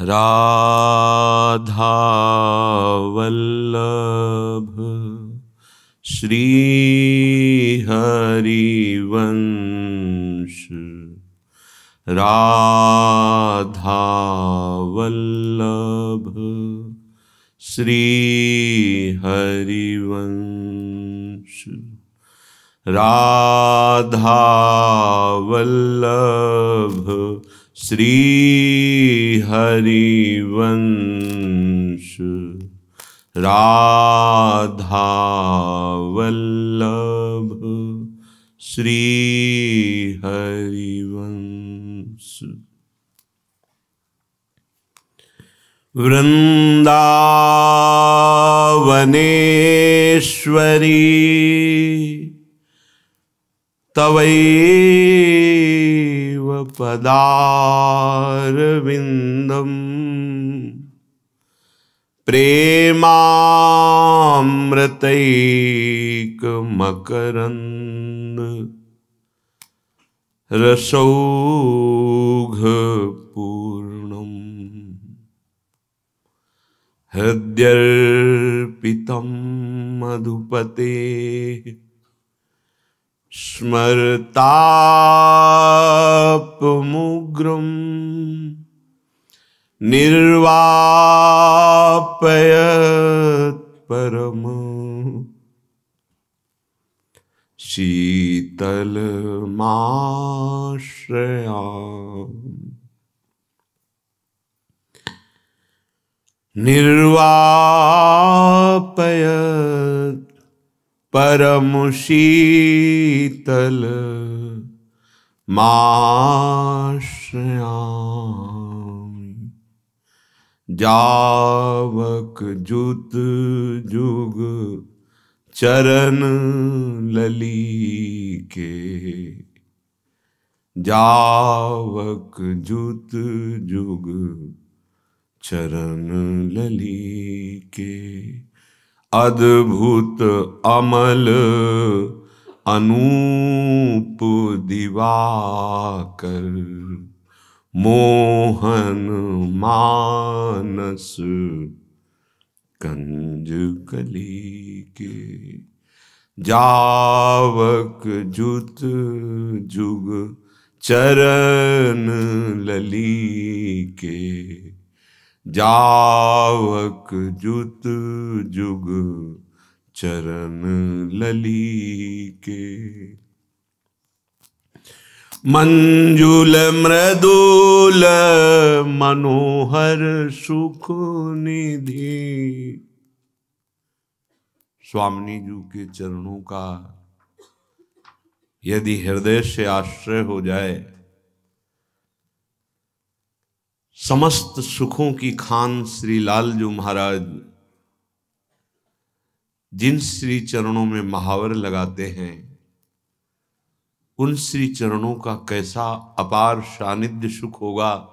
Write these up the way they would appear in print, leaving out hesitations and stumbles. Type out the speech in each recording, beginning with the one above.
राधा वल्लभ श्री हरिवंश। राधा वल्लभ श्री हरिवंश। राधा वल्लभ श्री हरिवंश। राधा वल्लभ श्री हरिवंश। वृंदावनेश्वरी तवैव पदारविन्दम् प्रेमामृतैकमकरन्द रसौघपूर्णम् हृद्यर्पितं मधुपते स्मरतापमुग्रम् निर्वापयत् परम शीतलमाश्रयामि। निर्वापयत् परम शीतल माश्रयामि। जावक जुत जुग चरण ललीके। जावक जुत जुग चरण ललीके। अद्भुत अमल अनूप दिवाकर मोहन मानस कंज कलीके। जावक जुत जुग चरण ललीके। जावक जुत जुग चरण ललीके। मंजुल मृदुल मनोहर सुख निधि। स्वामिनी जी के चरणों का यदि हृदय से आश्रय हो जाए, समस्त सुखों की खान श्री लालजू महाराज जिन श्री चरणों में महावर लगाते हैं, उन श्री चरणों का कैसा अपार सानिध्य सुख होगा,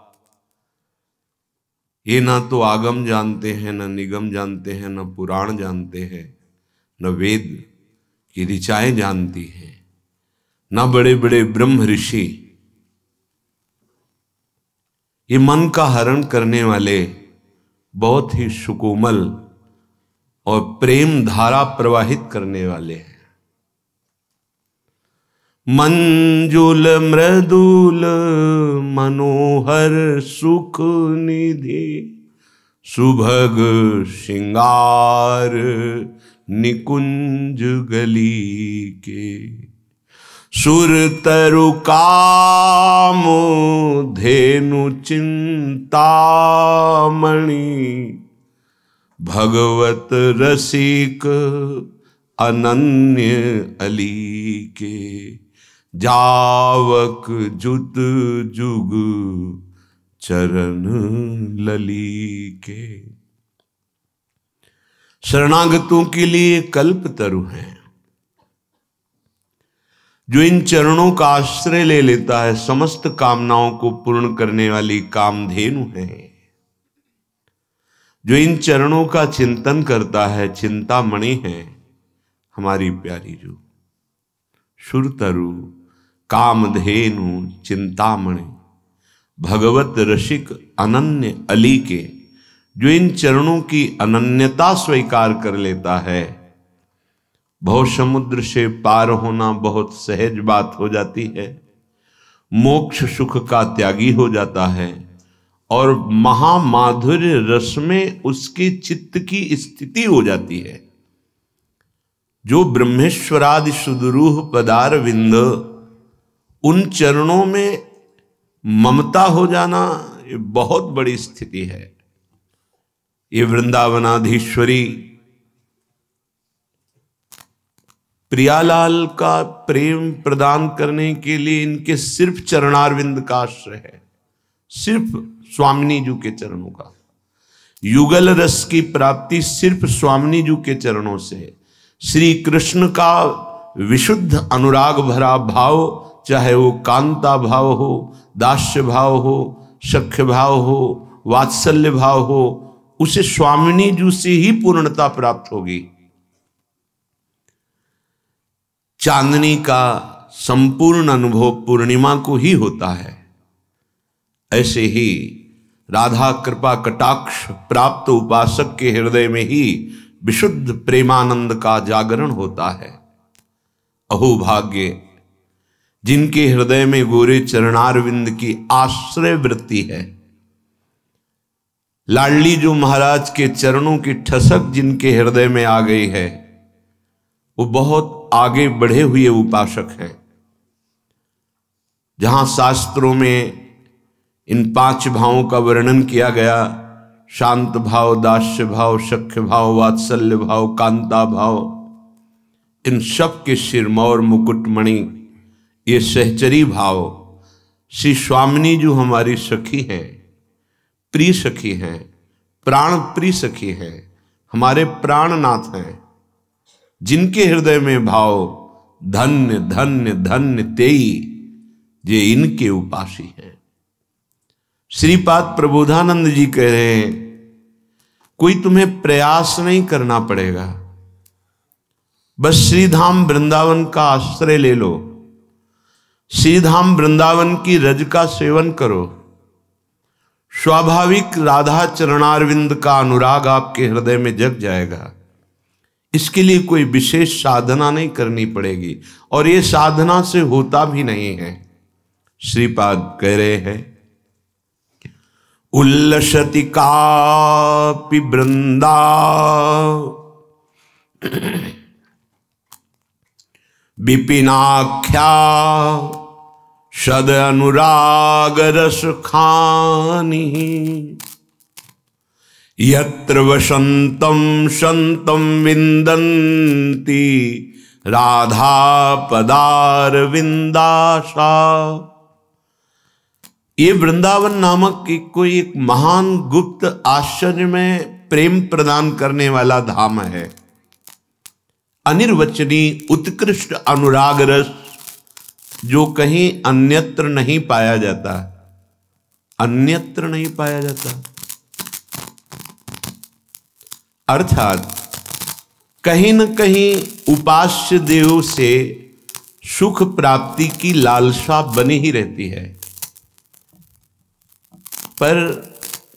ये ना तो आगम जानते हैं, न निगम जानते हैं, न पुराण जानते हैं, न वेद की ऋचाएं जानती हैं, न बड़े बड़े ब्रह्म ऋषि। ये मन का हरण करने वाले बहुत ही सुकोमल और प्रेम धारा प्रवाहित करने वाले हैं। मंजुल मृदुल मनोहर सुख निधि। सुभग श्रृंगार निकुंज गली के। सुर तरु काम धेनु चिंतामणि। भगवत रसिक अनन्य अली के। जावक जुत जुग चरण लली के। शरणागतों के लिए कल्प तरु हैं। जो इन चरणों का आश्रय ले लेता है, समस्त कामनाओं को पूर्ण करने वाली कामधेनु है। जो इन चरणों का चिंतन करता है, चिंतामणि है हमारी प्यारी जो सुरतरु कामधेनु चिंतामणि। भगवत रसिक अनन्य अली के, जो इन चरणों की अनन्यता स्वीकार कर लेता है, भव समुद्र से पार होना बहुत सहज बात हो जाती है, मोक्ष सुख का त्यागी हो जाता है और महामाधुर्य रस में उसके चित्त की स्थिति हो जाती है। जो ब्रह्मेश्वरादि सुदुरूह पदार विंद, उन चरणों में ममता हो जाना ये बहुत बड़ी स्थिति है। ये वृंदावनाधीश्वरी प्रियालाल का प्रेम प्रदान करने के लिए इनके सिर्फ चरणारविंद का आश्रय है, सिर्फ स्वामिनी जी के चरणों का। युगल रस की प्राप्ति सिर्फ स्वामिनी जी के चरणों से। श्री कृष्ण का विशुद्ध अनुराग भरा भाव, चाहे वो कांता भाव हो, दास्य भाव हो, सख्य भाव हो, वात्सल्य भाव हो, उसे स्वामिनी जी से ही पूर्णता प्राप्त होगी। चांदनी का संपूर्ण अनुभव पूर्णिमा को ही होता है। ऐसे ही राधा कृपा कटाक्ष प्राप्त उपासक के हृदय में ही विशुद्ध प्रेमानंद का जागरण होता है। अहो भाग्य जिनके हृदय में गोरे चरणारविंद की आश्रय वृत्ति है। लाडली जो महाराज के चरणों की ठसक जिनके हृदय में आ गई है, वो बहुत आगे बढ़े हुए उपासक हैं। जहां शास्त्रों में इन 5 भावों का वर्णन किया गया, शांत भाव, दास्य भाव, सख्य भाव, वात्सल्य भाव, कांता भाव, इन सब के सिरमौर मुकुटमणि ये सहचरी भाव श्री स्वामिनी जो हमारी सखी हैं, प्रिय सखी हैं, प्राण प्रिय सखी हैं, हमारे प्राणनाथ हैं, जिनके हृदय में भाव धन्य धन्य धन्य तेई, ये इनके उपासी हैं। श्रीपाद प्रबोधानंद जी कह रहे हैं, कोई तुम्हें प्रयास नहीं करना पड़ेगा, बस श्रीधाम वृंदावन का आश्रय ले लो, श्रीधाम वृंदावन की रज का सेवन करो, स्वाभाविक राधा चरणारविंद का अनुराग आपके हृदय में जग जाएगा। इसके लिए कोई विशेष साधना नहीं करनी पड़ेगी, और ये साधना से होता भी नहीं है। श्रीपाद कह रहे हैं, उल्लसति कापि वृंदा विपिनाख्या सद अनुराग रस खानी, यत्र वसंतम संतम विंदन्ति राधा पदार विंदासा। ये वृंदावन नामक कोई एक महान गुप्त आश्चर्य में प्रेम प्रदान करने वाला धाम है। अनिर्वचनीय उत्कृष्ट अनुराग रस जो कहीं अन्यत्र नहीं पाया जाता, अन्यत्र नहीं पाया जाता। अर्थात कहीं न कहीं उपास्य देव से सुख प्राप्ति की लालसा बनी ही रहती है, पर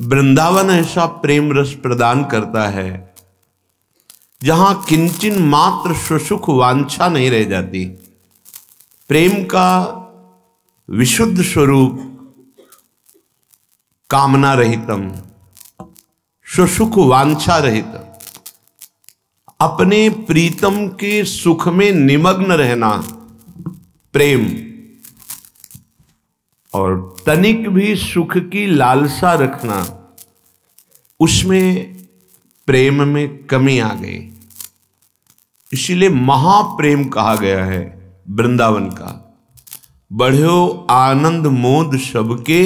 वृंदावन ऐसा प्रेम रस प्रदान करता है जहां किंचिन मात्र सुसुख वांछा नहीं रह जाती। प्रेम का विशुद्ध स्वरूप कामना रहितम, सुसुख वांछा रहित, अपने प्रीतम के सुख में निमग्न रहना प्रेम, और तनिक भी सुख की लालसा रखना, उसमें प्रेम में कमी आ गई। इसीलिए महाप्रेम कहा गया है वृंदावन का। बढ़्यो आनंद मोद सबके,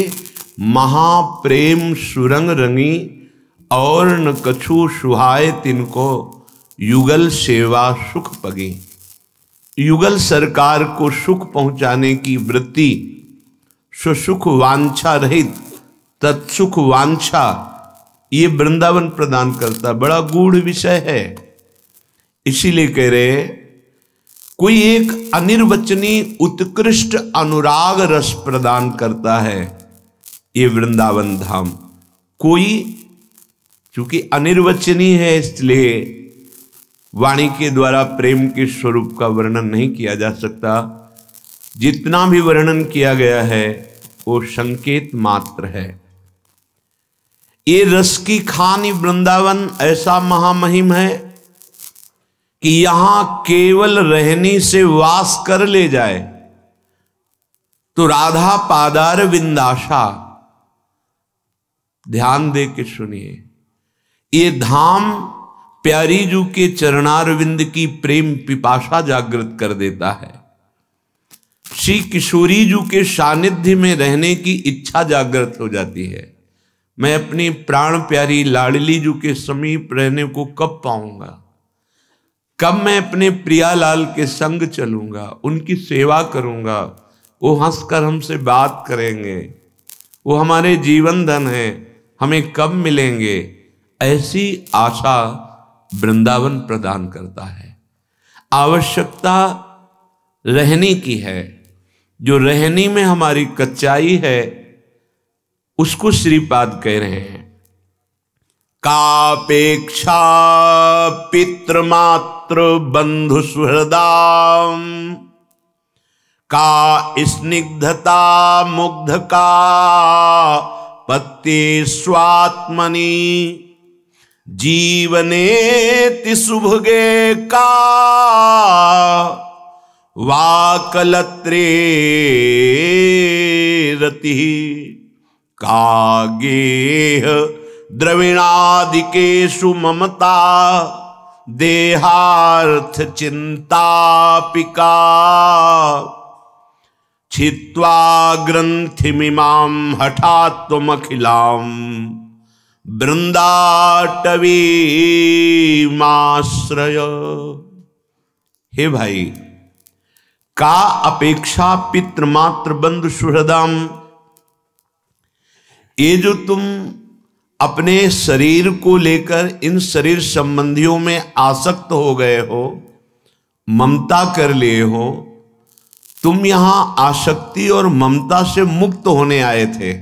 महाप्रेम सुरंग रंगी, और न कछु सुहाय तिनको, युगल सेवा सुख पगी। युगल सरकार को सुख पहुंचाने की वृत्ति, सुसुख वांछा रहित तत्सुख वांछा, ये वृंदावन प्रदान करता। बड़ा गूढ़ विषय है। इसीलिए कह रहे कोई एक अनिर्वचनीय उत्कृष्ट अनुराग रस प्रदान करता है, ये वृंदावन धाम। कोई चूंकि अनिर्वचनीय है इसलिए वाणी के द्वारा प्रेम के स्वरूप का वर्णन नहीं किया जा सकता। जितना भी वर्णन किया गया है वो संकेत मात्र है। ये रस की खान वृंदावन ऐसा महामहिम है कि यहां केवल रहने से वास कर ले जाए तो राधा पादार विंदाशा। ध्यान दे के सुनिए, ये धाम प्यारी जू के चरणारविंद की प्रेम पिपासा जागृत कर देता है। श्री किशोरी जू के सानिध्य में रहने की इच्छा जागृत हो जाती है। मैं अपनी प्राण प्यारी लाडली जू के समीप रहने को कब पाऊंगा, कब मैं अपने प्रियालाल के संग चलूंगा, उनकी सेवा करूंगा, वो हंसकर हमसे बात करेंगे, वो हमारे जीवन धन है, हमें कब मिलेंगे, ऐसी आशा वृंदावन प्रदान करता है। आवश्यकता रहने की है, जो रहने में हमारी कच्चाई है उसको श्रीपाद कह रहे हैं। कापेक्षा पितृमात्र बंधु सुहृदाम, का स्निग्धता मुग्ध का पत्ते स्वात्मनि, जीवनेति सुभगे का वाकलत्रे रति, का गेह द्रविणादिकेषु ममता, देहार्थ चिंतापिका, छित्त्वा ग्रंथिमिमां हठात्वमखिलां, वृंदाटवीमाश्रय। हे भाई, का अपेक्षा पितृमात्र बंधु सुहृदम, ये जो तुम अपने शरीर को लेकर इन शरीर संबंधियों में आसक्त हो गए हो, ममता कर लिए हो, तुम यहां आसक्ति और ममता से मुक्त होने आए थे,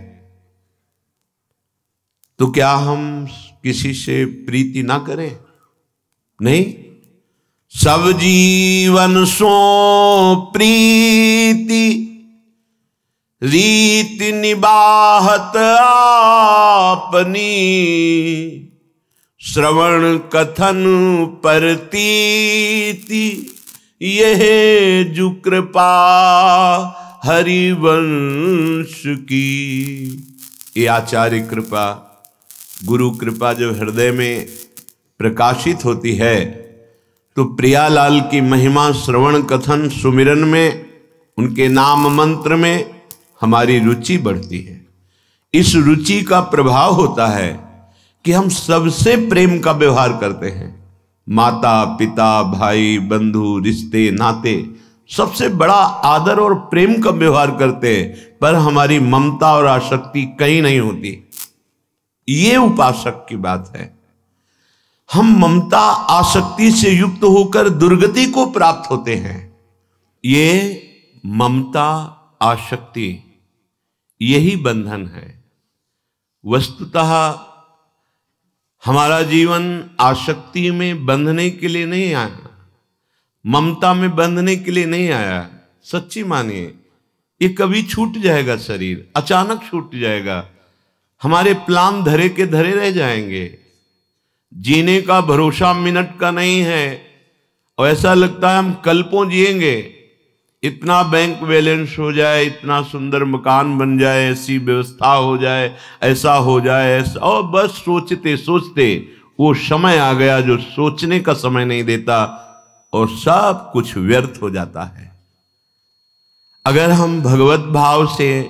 तो क्या हम किसी से प्रीति ना करें? नहीं, सब जीवन सो प्रीति, रीति निबाहत आपनी, श्रवण कथन परतीति, यह जु कृपा हरिवंश की। ये आचार्य कृपा, गुरु कृपा जब हृदय में प्रकाशित होती है तो प्रियालाल की महिमा श्रवण कथन सुमिरन में, उनके नाम मंत्र में हमारी रुचि बढ़ती है। इस रुचि का प्रभाव होता है कि हम सबसे प्रेम का व्यवहार करते हैं। माता पिता भाई बंधु रिश्ते नाते सबसे बड़ा आदर और प्रेम का व्यवहार करते हैं, पर हमारी ममता और आसक्ति कहीं नहीं होती। ये उपासक की बात है। हम ममता आसक्ति से युक्त होकर दुर्गति को प्राप्त होते हैं। ये ममता आसक्ति यही बंधन है। वस्तुतः हमारा जीवन आसक्ति में बंधने के लिए नहीं आया, ममता में बंधने के लिए नहीं आया। सच्ची मानिए, ये कभी छूट जाएगा, शरीर अचानक छूट जाएगा, हमारे प्लान धरे के धरे रह जाएंगे। जीने का भरोसा मिनट का नहीं है और ऐसा लगता है हम कल्पों जिएंगे। इतना बैंक बैलेंस हो जाए, इतना सुंदर मकान बन जाए, ऐसी व्यवस्था हो जाए, ऐसा हो जाए, ऐसा, और बस सोचते सोचते वो समय आ गया जो सोचने का समय नहीं देता और सब कुछ व्यर्थ हो जाता है। अगर हम भगवत भाव से,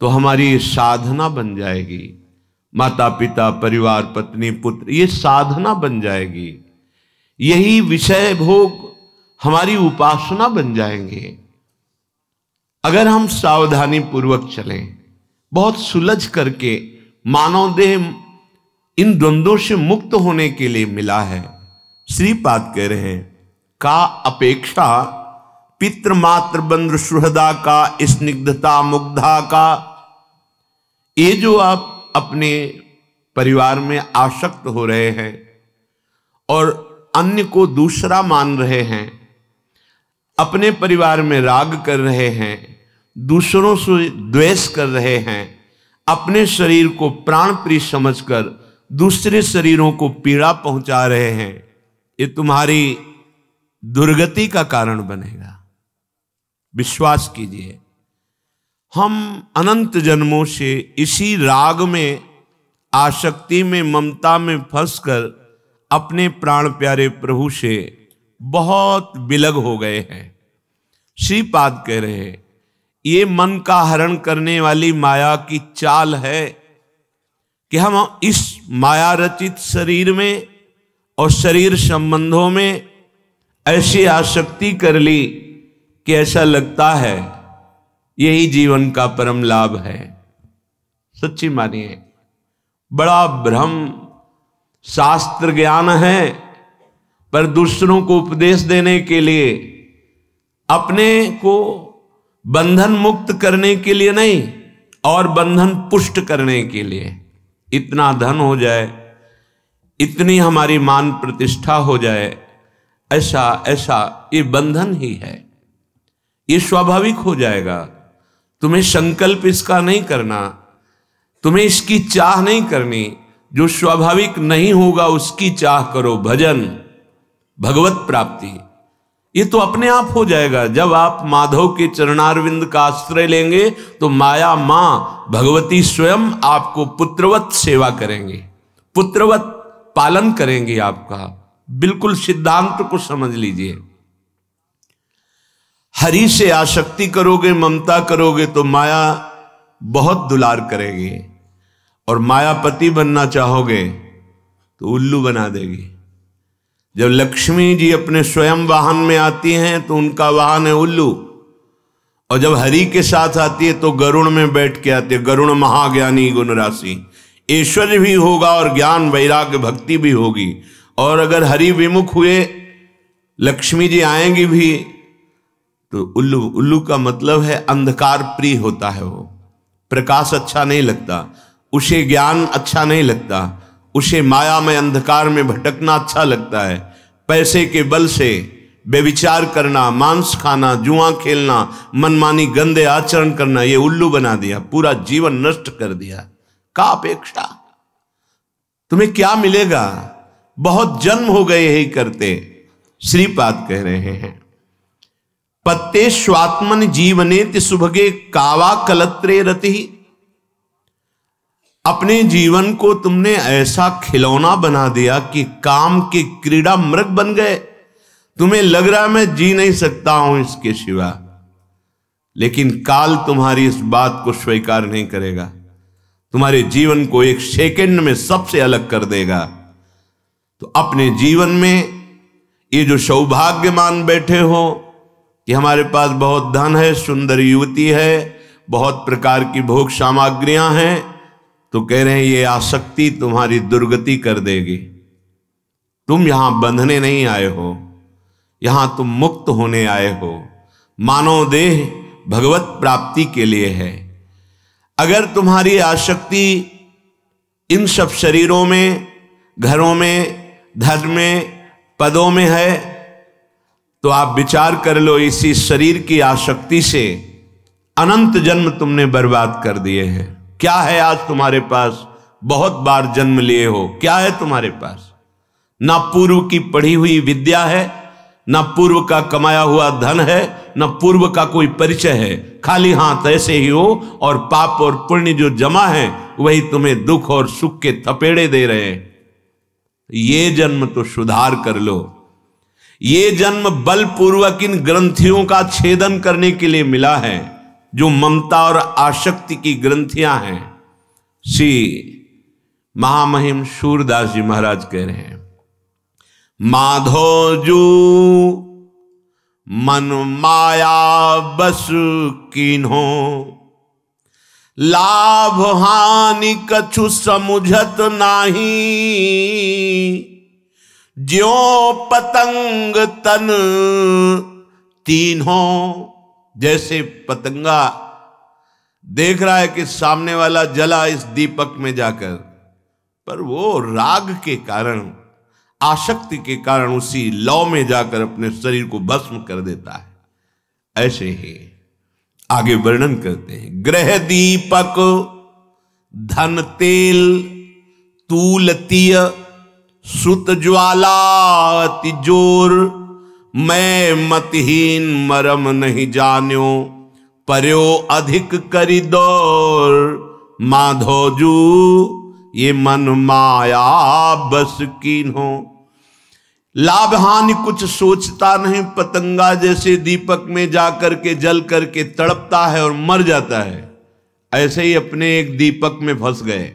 तो हमारी साधना बन जाएगी। माता पिता परिवार पत्नी पुत्र ये साधना बन जाएगी। यही विषय भोग हमारी उपासना बन जाएंगे। अगर हम सावधानी पूर्वक चलें, बहुत सुलझ करके, मानव देह इन द्वंद्वों से मुक्त होने के लिए मिला है। श्रीपाद कह रहे हैं, का अपेक्षा पितृमात्र बंधु सुहृदा का, स्निग्धता मुग्धा का, ये जो आप अपने परिवार में आसक्त हो रहे हैं और अन्य को दूसरा मान रहे हैं, अपने परिवार में राग कर रहे हैं, दूसरों से द्वेष कर रहे हैं, अपने शरीर को प्राण प्रिय समझकर दूसरे शरीरों को पीड़ा पहुंचा रहे हैं, ये तुम्हारी दुर्गति का कारण बनेगा। विश्वास कीजिए, हम अनंत जन्मों से इसी राग में, आसक्ति में, ममता में फंसकर अपने प्राण प्यारे प्रभु से बहुत विलग हो गए हैं। श्रीपाद कह रहे हैं, ये मन का हरण करने वाली माया की चाल है कि हम इस माया रचित शरीर में और शरीर संबंधों में ऐसी आसक्ति कर ली कि ऐसा लगता है यही जीवन का परम लाभ है। सच्ची मानिए, बड़ा भ्रम शास्त्र ज्ञान है, पर दूसरों को उपदेश देने के लिए, अपने को बंधन मुक्त करने के लिए नहीं और बंधन पुष्ट करने के लिए। इतना धन हो जाए, इतनी हमारी मान प्रतिष्ठा हो जाए, ऐसा ऐसा ये बंधन ही है, ये स्वाभाविक हो जाएगा। तुम्हें संकल्प इसका नहीं करना, तुम्हें इसकी चाह नहीं करनी, जो स्वाभाविक नहीं होगा उसकी चाह करो। भजन, भगवत प्राप्ति, ये तो अपने आप हो जाएगा। जब आप माधव के चरणारविंद का आश्रय लेंगे तो माया मां भगवती स्वयं आपको पुत्रवत सेवा करेंगे, पुत्रवत पालन करेंगे आपका। बिल्कुल सिद्धांत को समझ लीजिए। हरि से आसक्ति करोगे, ममता करोगे तो माया बहुत दुलार करेगी, और मायापति बनना चाहोगे तो उल्लू बना देगी। जब लक्ष्मी जी अपने स्वयं वाहन में आती हैं तो उनका वाहन है उल्लू, और जब हरि के साथ आती है तो गरुण में बैठ के आती है। गरुण महाज्ञानी गुण राशि, ऐश्वर्य भी होगा और ज्ञान वैराग्य भक्ति भी होगी। और अगर हरि विमुख हुए, लक्ष्मी जी आएंगी भी तो उल्लू। उल्लू का मतलब है अंधकार प्रिय होता है, वो प्रकाश अच्छा नहीं लगता, उसे ज्ञान अच्छा नहीं लगता, उसे माया में अंधकार में भटकना अच्छा लगता है। पैसे के बल से बेविचार करना, मांस खाना, जुआ खेलना, मनमानी गंदे आचरण करना, ये उल्लू बना दिया, पूरा जीवन नष्ट कर दिया। का अपेक्षा, तुम्हें क्या मिलेगा? बहुत जन्म हो गए यही करते। श्रीपाद कह रहे हैं, पत्ते स्वात्मन जीवने सुभगे कावा कलत्रे रति। अपने जीवन को तुमने ऐसा खिलौना बना दिया कि काम के क्रीड़ा मृग बन गए। तुम्हें लग रहा मैं जी नहीं सकता हूं इसके सिवा, लेकिन काल तुम्हारी इस बात को स्वीकार नहीं करेगा, तुम्हारे जीवन को एक सेकंड में सबसे अलग कर देगा। तो अपने जीवन में ये जो सौभाग्यमान बैठे हो कि हमारे पास बहुत धन है, सुंदर युवती है, बहुत प्रकार की भोग सामग्रियां हैं, तो कह रहे हैं ये आसक्ति तुम्हारी दुर्गति कर देगी। तुम यहां बंधने नहीं आए हो, यहां तुम मुक्त होने आए हो। मानव देह भगवत प्राप्ति के लिए है। अगर तुम्हारी आसक्ति इन सब शरीरों में, घरों में, धन में, पदों में है, तो आप विचार कर लो, इसी शरीर की आसक्ति से अनंत जन्म तुमने बर्बाद कर दिए हैं। क्या है आज तुम्हारे पास? बहुत बार जन्म लिए हो, क्या है तुम्हारे पास? ना पूर्व की पढ़ी हुई विद्या है, ना पूर्व का कमाया हुआ धन है, ना पूर्व का कोई परिचय है। खाली हाथ ऐसे ही हो, और पाप और पुण्य जो जमा है वही तुम्हें दुख और सुख के थपेड़े दे रहे हैं। ये जन्म तो सुधार कर लो। ये जन्म बलपूर्वक इन ग्रंथियों का छेदन करने के लिए मिला है, जो ममता और आसक्ति की ग्रंथियां हैं। श्री महामहिम सूरदास जी महाराज कह रहे हैं, माधो जू मन माया बस कीन्हो, लाभ हानि कछु समुझत नाही, ज्यों पतंग तन तीन्हों। जैसे पतंगा देख रहा है कि सामने वाला जला इस दीपक में जाकर, पर वो राग के कारण, आसक्ति के कारण उसी लौ में जाकर अपने शरीर को भस्म कर देता है। ऐसे ही आगे वर्णन करते हैं। ग्रह दीपक धन तेल तूल तीय सुत ज्वाला अति जोर, मैं मतहीन मरम नहीं जान्यो, पर्यो अधिक करी दौर, माधोजू ये मन माया बस कीन्हो। लाभ हानि कुछ सोचता नहीं, पतंगा जैसे दीपक में जाकर के जल करके तड़पता है और मर जाता है, ऐसे ही अपने एक दीपक में फंस गए।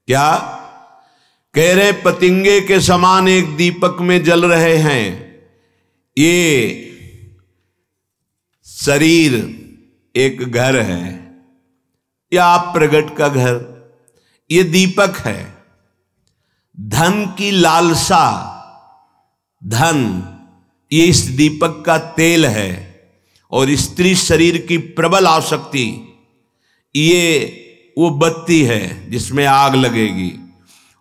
क्या कह रहे? पतंगे के समान एक दीपक में जल रहे हैं। ये शरीर एक घर है, या आप प्रगट का घर, ये दीपक है। धन की लालसा, धन ये इस दीपक का तेल है, और स्त्री शरीर की प्रबल आसक्ति ये वो बत्ती है जिसमें आग लगेगी,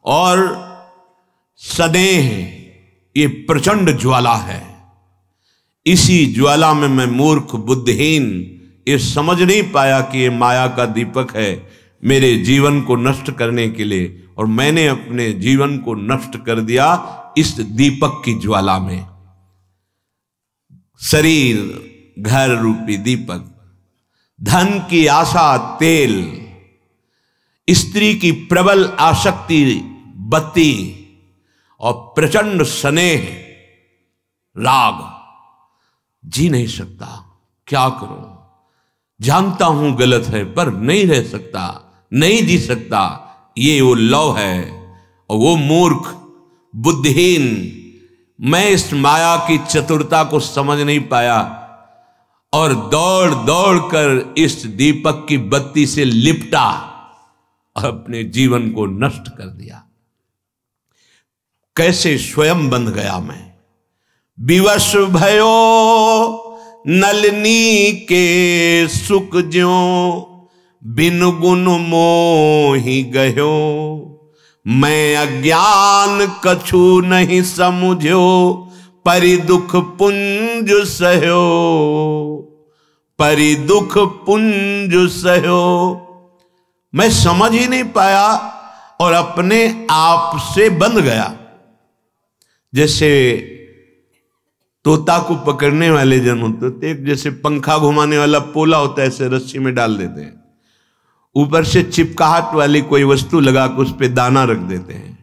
और स्नेह ये प्रचंड ज्वाला है। इसी ज्वाला में मैं मूर्ख बुद्धिहीन ये समझ नहीं पाया कि ये माया का दीपक है मेरे जीवन को नष्ट करने के लिए, और मैंने अपने जीवन को नष्ट कर दिया इस दीपक की ज्वाला में। शरीर घर रूपी दीपक, धन की आशा तेल, स्त्री की प्रबल आसक्ति बत्ती, और प्रचंड स्नेह राग। जी नहीं सकता, क्या करूं? जानता हूं गलत है, पर नहीं रह सकता, नहीं जी सकता। ये वो लौ है, और वो मूर्ख बुद्धिहीन, मैं इस माया की चतुरता को समझ नहीं पाया, और दौड़ दौड़ कर इस दीपक की बत्ती से लिपटा और अपने जीवन को नष्ट कर दिया। कैसे स्वयं बंध गया मैं। विवश भयो नलनी के सुख ज्यों, बिन गुण मोहि गयो, मैं अज्ञान कछु नहीं समझो, परि दुख पुंज सहयो, परि दुख पुंज सहयो। मैं समझ ही नहीं पाया और अपने आप से बंध गया। जैसे तोता को पकड़ने वाले जन होते थे, जैसे पंखा घुमाने वाला पोला होता है, ऐसे रस्सी में डाल देते हैं, ऊपर से चिपकाहट वाली कोई वस्तु लगा के उस पर दाना रख देते हैं।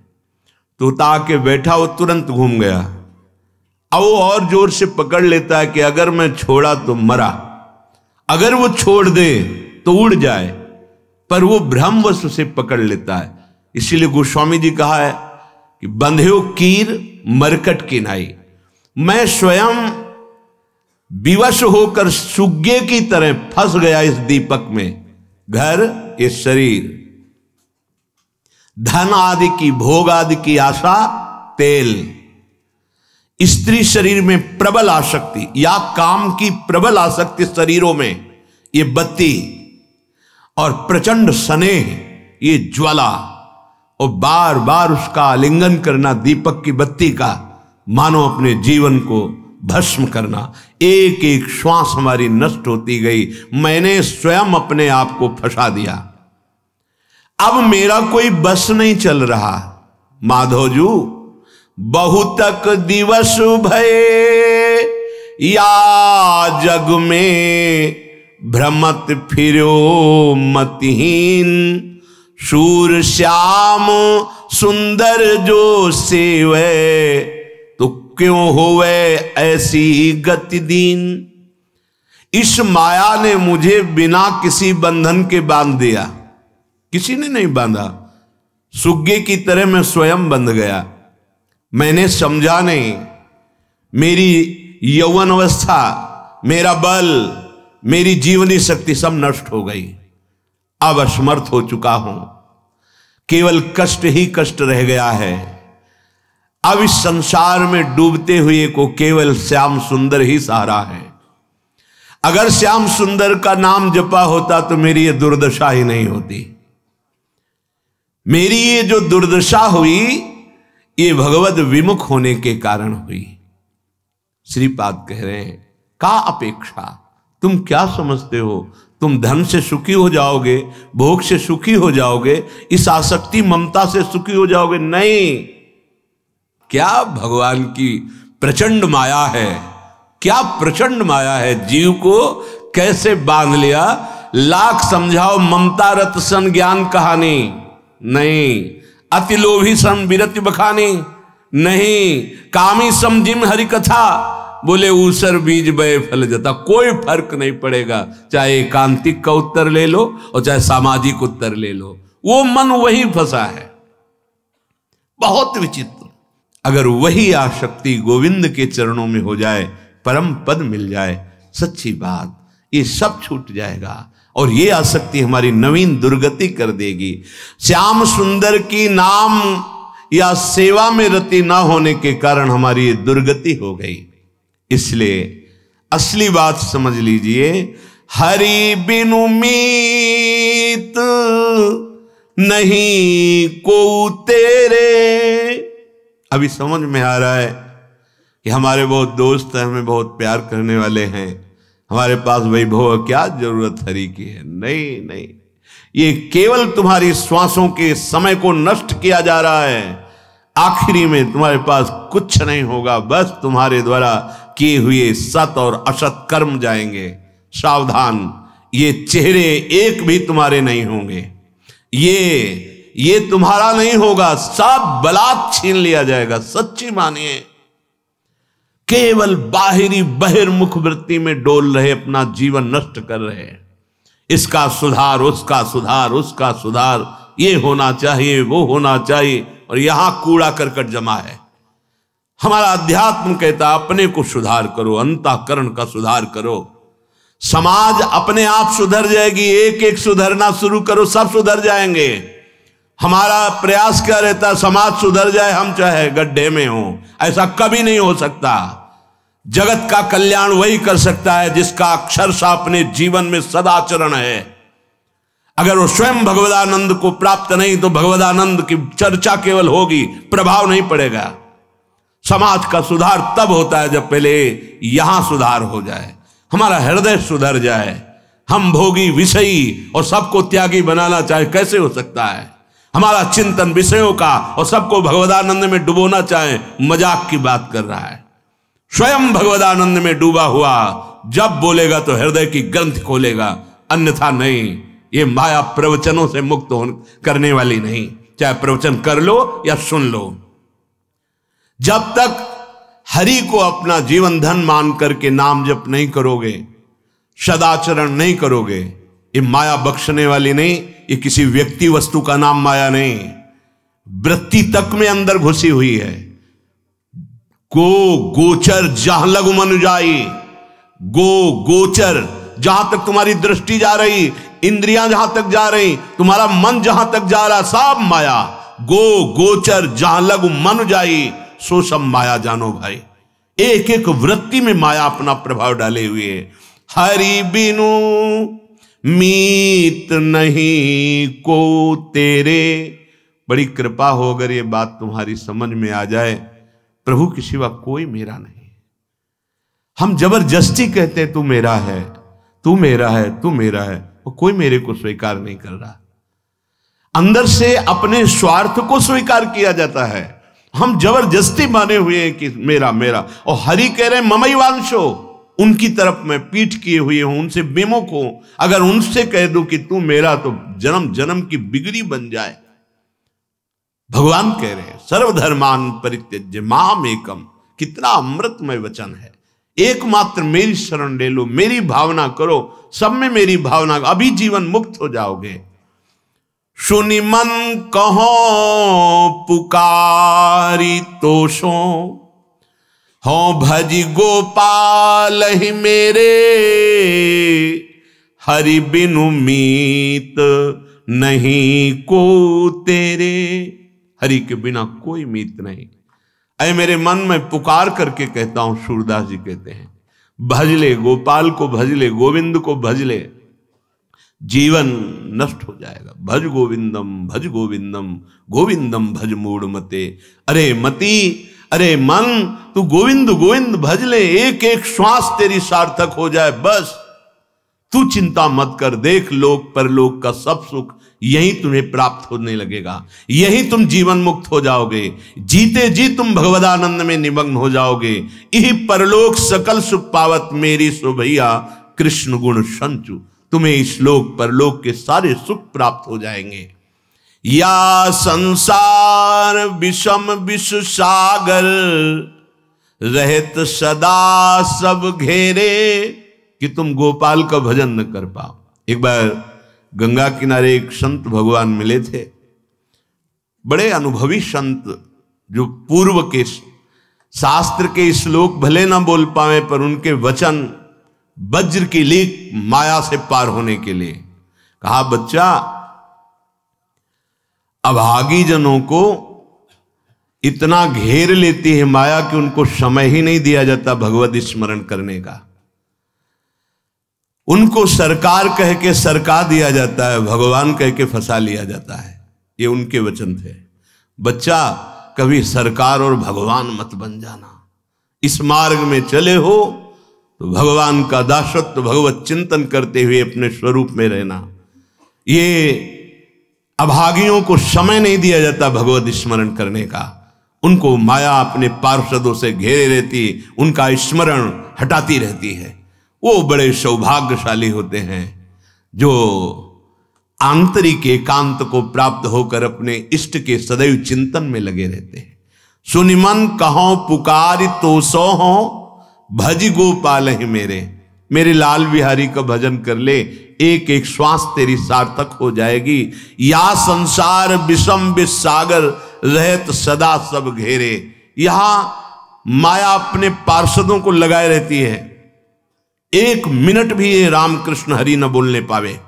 तोता आके बैठा, वो तुरंत घूम गया। अब वो और जोर से पकड़ लेता है कि अगर मैं छोड़ा तो मरा, अगर वो छोड़ दे तो उड़ जाए, पर वो भ्रमवश उसे पकड़ लेता है। इसीलिए गोस्वामी जी कहा है कि बंध्यो कीर मरकट की नाई। मैं स्वयं विवश होकर सुग्गे की तरह फंस गया इस दीपक में। घर, इस शरीर, धन आदि की, भोग आदि की आशा, तेल, स्त्री शरीर में प्रबल आसक्ति या काम की प्रबल आसक्ति शरीरों में, ये बत्ती, और प्रचंड स्नेह, ये ज्वाला, और बार बार उसका आलिंगन करना दीपक की बत्ती का, मानो अपने जीवन को भस्म करना। एक एक श्वास हमारी नष्ट होती गई। मैंने स्वयं अपने आप को फंसा दिया। अब मेरा कोई बस नहीं चल रहा। माधोजू बहुतक दिवस भये, या जग में भ्रमत फिरो मतिहीन, शूर श्याम सुंदर जो सेवे, तो क्यों होवे ऐसी गति दीन। इस माया ने मुझे बिना किसी बंधन के बांध दिया, किसी ने नहीं बांधा। सुग्गे की तरह मैं स्वयं बंध गया। मैंने समझा नहीं। मेरी यौवन अवस्था, मेरा बल, मेरी जीवनी शक्ति सब नष्ट हो गई। अब असमर्थ हो चुका हूं, केवल कष्ट ही कष्ट रह गया है। अब इस संसार में डूबते हुए को केवल श्याम सुंदर ही सहारा है। अगर श्याम सुंदर का नाम जपा होता तो मेरी ये दुर्दशा ही नहीं होती। मेरी ये जो दुर्दशा हुई ये भगवद विमुख होने के कारण हुई। श्रीपाद कह रहे हैं का अपेक्षा, तुम क्या समझते हो तुम धन से सुखी हो जाओगे, भोग से सुखी हो जाओगे, इस आसक्ति ममता से सुखी हो जाओगे? नहीं। क्या भगवान की प्रचंड माया है, क्या प्रचंड माया है। जीव को कैसे बांध लिया। लाख समझाओ ममता रत सन ज्ञान कहानी नहीं, अति लोभी सन विरति बखानी नहीं, कामी समझिम हरि कथा बोले ऊसर बीज बय फल जता। कोई फर्क नहीं पड़ेगा, चाहे एकांतिक का उत्तर ले लो और चाहे सामाजिक उत्तर ले लो, वो मन वही फंसा है। बहुत विचित्र। अगर वही आसक्ति गोविंद के चरणों में हो जाए, परम पद मिल जाए, सच्ची बात ये सब छूट जाएगा और ये आसक्ति हमारी नवीन दुर्गति कर देगी। श्याम सुंदर की नाम या सेवा में रति ना होने के कारण हमारी ये दुर्गति हो गई। इसलिए असली बात समझ लीजिए, हरि बिनु मीत नहीं को तेरे। अभी समझ में आ रहा है कि हमारे बहुत दोस्त हैं, हमें बहुत प्यार करने वाले हैं, हमारे पास वैभव, क्या जरूरत हरि की है। नहीं नहीं, ये केवल तुम्हारी श्वासों के समय को नष्ट किया जा रहा है। आखिरी में तुम्हारे पास कुछ नहीं होगा, बस तुम्हारे द्वारा किए हुए सत और असत कर्म जाएंगे। सावधान, ये चेहरे एक भी तुम्हारे नहीं होंगे, ये तुम्हारा नहीं होगा, सब बलात् छीन लिया जाएगा। सच्ची मानिए, केवल बाहरी बहिर्मुख वृत्ति में डोल रहे, अपना जीवन नष्ट कर रहे हैं। इसका सुधार, उसका सुधार, उसका सुधार, ये होना चाहिए, वो होना चाहिए, और यहां कूड़ा करकट जमा है। हमारा अध्यात्म कहता अपने को सुधार करो, अंतःकरण का सुधार करो, समाज अपने आप सुधर जाएगी। एक एक सुधरना शुरू करो, सब सुधर जाएंगे। हमारा प्रयास क्या रहता है, समाज सुधर जाए, हम चाहे गड्ढे में हो, ऐसा कभी नहीं हो सकता। जगत का कल्याण वही कर सकता है जिसका अक्षरशः अपने जीवन में सदाचरण है। अगर वो स्वयं भगवदानंद को प्राप्त नहीं तो भगवदानंद की चर्चा केवल होगी, प्रभाव नहीं पड़ेगा। समाज का सुधार तब होता है जब पहले यहां सुधार हो जाए, हमारा हृदय सुधर जाए। हम भोगी विषयी और सबको त्यागी बनाना चाहे, कैसे हो सकता है। हमारा चिंतन विषयों का और सबको भगवदानंद में डुबोना चाहे, मजाक की बात कर रहा है। स्वयं भगवदानंद में डूबा हुआ जब बोलेगा तो हृदय की ग्रंथ खोलेगा, अन्यथा नहीं। ये माया प्रवचनों से मुक्त करने वाली नहीं, चाहे प्रवचन कर लो या सुन लो। जब तक हरि को अपना जीवन धन मान करके नाम जप नहीं करोगे, सदाचरण नहीं करोगे, ये माया बख्शने वाली नहीं। ये किसी व्यक्ति वस्तु का नाम माया नहीं, वृत्ति तक में अंदर घुसी हुई है। गो गोचर जहां लगु मन जाई, गो गोचर जहां तक तुम्हारी दृष्टि जा रही, इंद्रियां जहां तक जा रही, तुम्हारा मन जहां तक जा रहा, सब माया। गो गोचर जहां लगु मन जाई, सो सब माया जानो भाई। एक एक वृत्ति में माया अपना प्रभाव डाले हुए है। हरि बिनु मीत नहीं को तेरे। बड़ी कृपा हो अगर ये बात तुम्हारी समझ में आ जाए, प्रभु के सिवा कोई मेरा नहीं। हम जबरदस्ती कहते तू मेरा है, तू मेरा है, तू मेरा है, और कोई मेरे को स्वीकार नहीं कर रहा। अंदर से अपने स्वार्थ को स्वीकार किया जाता है। हम जबरदस्ती माने हुए हैं कि मेरा मेरा, और हरि कह रहे ममैवांशो, उनकी तरफ मैं पीठ किए हुए हूं, उनसे विमुख हूं। अगर उनसे कह दूं कि तू मेरा, तो जन्म जन्म की बिगड़ी बन जाए। भगवान कह रहे हैं सर्वधर्मान परित्यज्य माम एकम। कितना अमृतमय वचन है। एकमात्र मेरी शरण ले लो, मेरी भावना करो, सब में मेरी भावना, अभी जीवन मुक्त हो जाओगे। सुनि मन कहो पुकारी तोषो, हो भजी गोपाल ही मेरे, हरि बिनु मीत नहीं को तेरे। हरि के बिना कोई मीत नहीं। अरे मेरे मन में पुकार करके कहता हूं, सूरदास जी कहते हैं, भजले गोपाल को, भजले गोविंद को, भजले जीवन नष्ट हो जाएगा। भज गोविंदम भज गोविंदम, गोविंदम भज मूढ़ मते। अरे मती, अरे मन, तू गोविंद गोविंद भज ले, एक एक श्वास तेरी सार्थक हो जाए, बस तू चिंता मत कर। देख लोक परलोक का सब सुख यही तुम्हें प्राप्त होने लगेगा, यही तुम जीवन मुक्त हो जाओगे, जीते जी तुम भगवदानंद में निमग्न हो जाओगे। यही परलोक सकल सुख पावत मेरी सुभैया, कृष्ण गुण संचु। तुम्हें इस लोक परलोक के सारे सुख प्राप्त हो जाएंगे। या संसार विषम विष सागर, रहत सदा सब घेरे, कि तुम गोपाल का भजन न कर पाओ। एक बार गंगा किनारे एक संत भगवान मिले थे, बड़े अनुभवी संत, जो पूर्व के शास्त्र के श्लोक भले ना बोल पाए, पर उनके वचन वज्र की लीक माया से पार होने के लिए। कहा, बच्चा, अभागी जनों को इतना घेर लेती है माया कि उनको समय ही नहीं दिया जाता भगवत स्मरण करने का। उनको सरकार कह के सरका दिया जाता है, भगवान कह के फंसा लिया जाता है। ये उनके वचन थे। बच्चा, कभी सरकार और भगवान मत बन जाना। इस मार्ग में चले हो तो भगवान का दासत्व, भगवत चिंतन करते हुए अपने स्वरूप में रहना। ये अभागियों को समय नहीं दिया जाता भगवत स्मरण करने का। उनको माया अपने पार्षदों से घेरे रहती, उनका स्मरण हटाती रहती है। वो बड़े सौभाग्यशाली होते हैं जो आंतरिक एकांत को प्राप्त होकर अपने इष्ट के सदैव चिंतन में लगे रहते हैं। सुनिमन कहो पुकारी तो सो हो, भज गोपाल ही मेरे लाल बिहारी का भजन कर ले, एक एक श्वास तेरी सार्थक हो जाएगी। या संसार विषम विसागर, रहत सदा सब घेरे। यहां माया अपने पार्षदों को लगाए रहती है, एक मिनट भी ये रामकृष्ण हरि न बोलने पावे।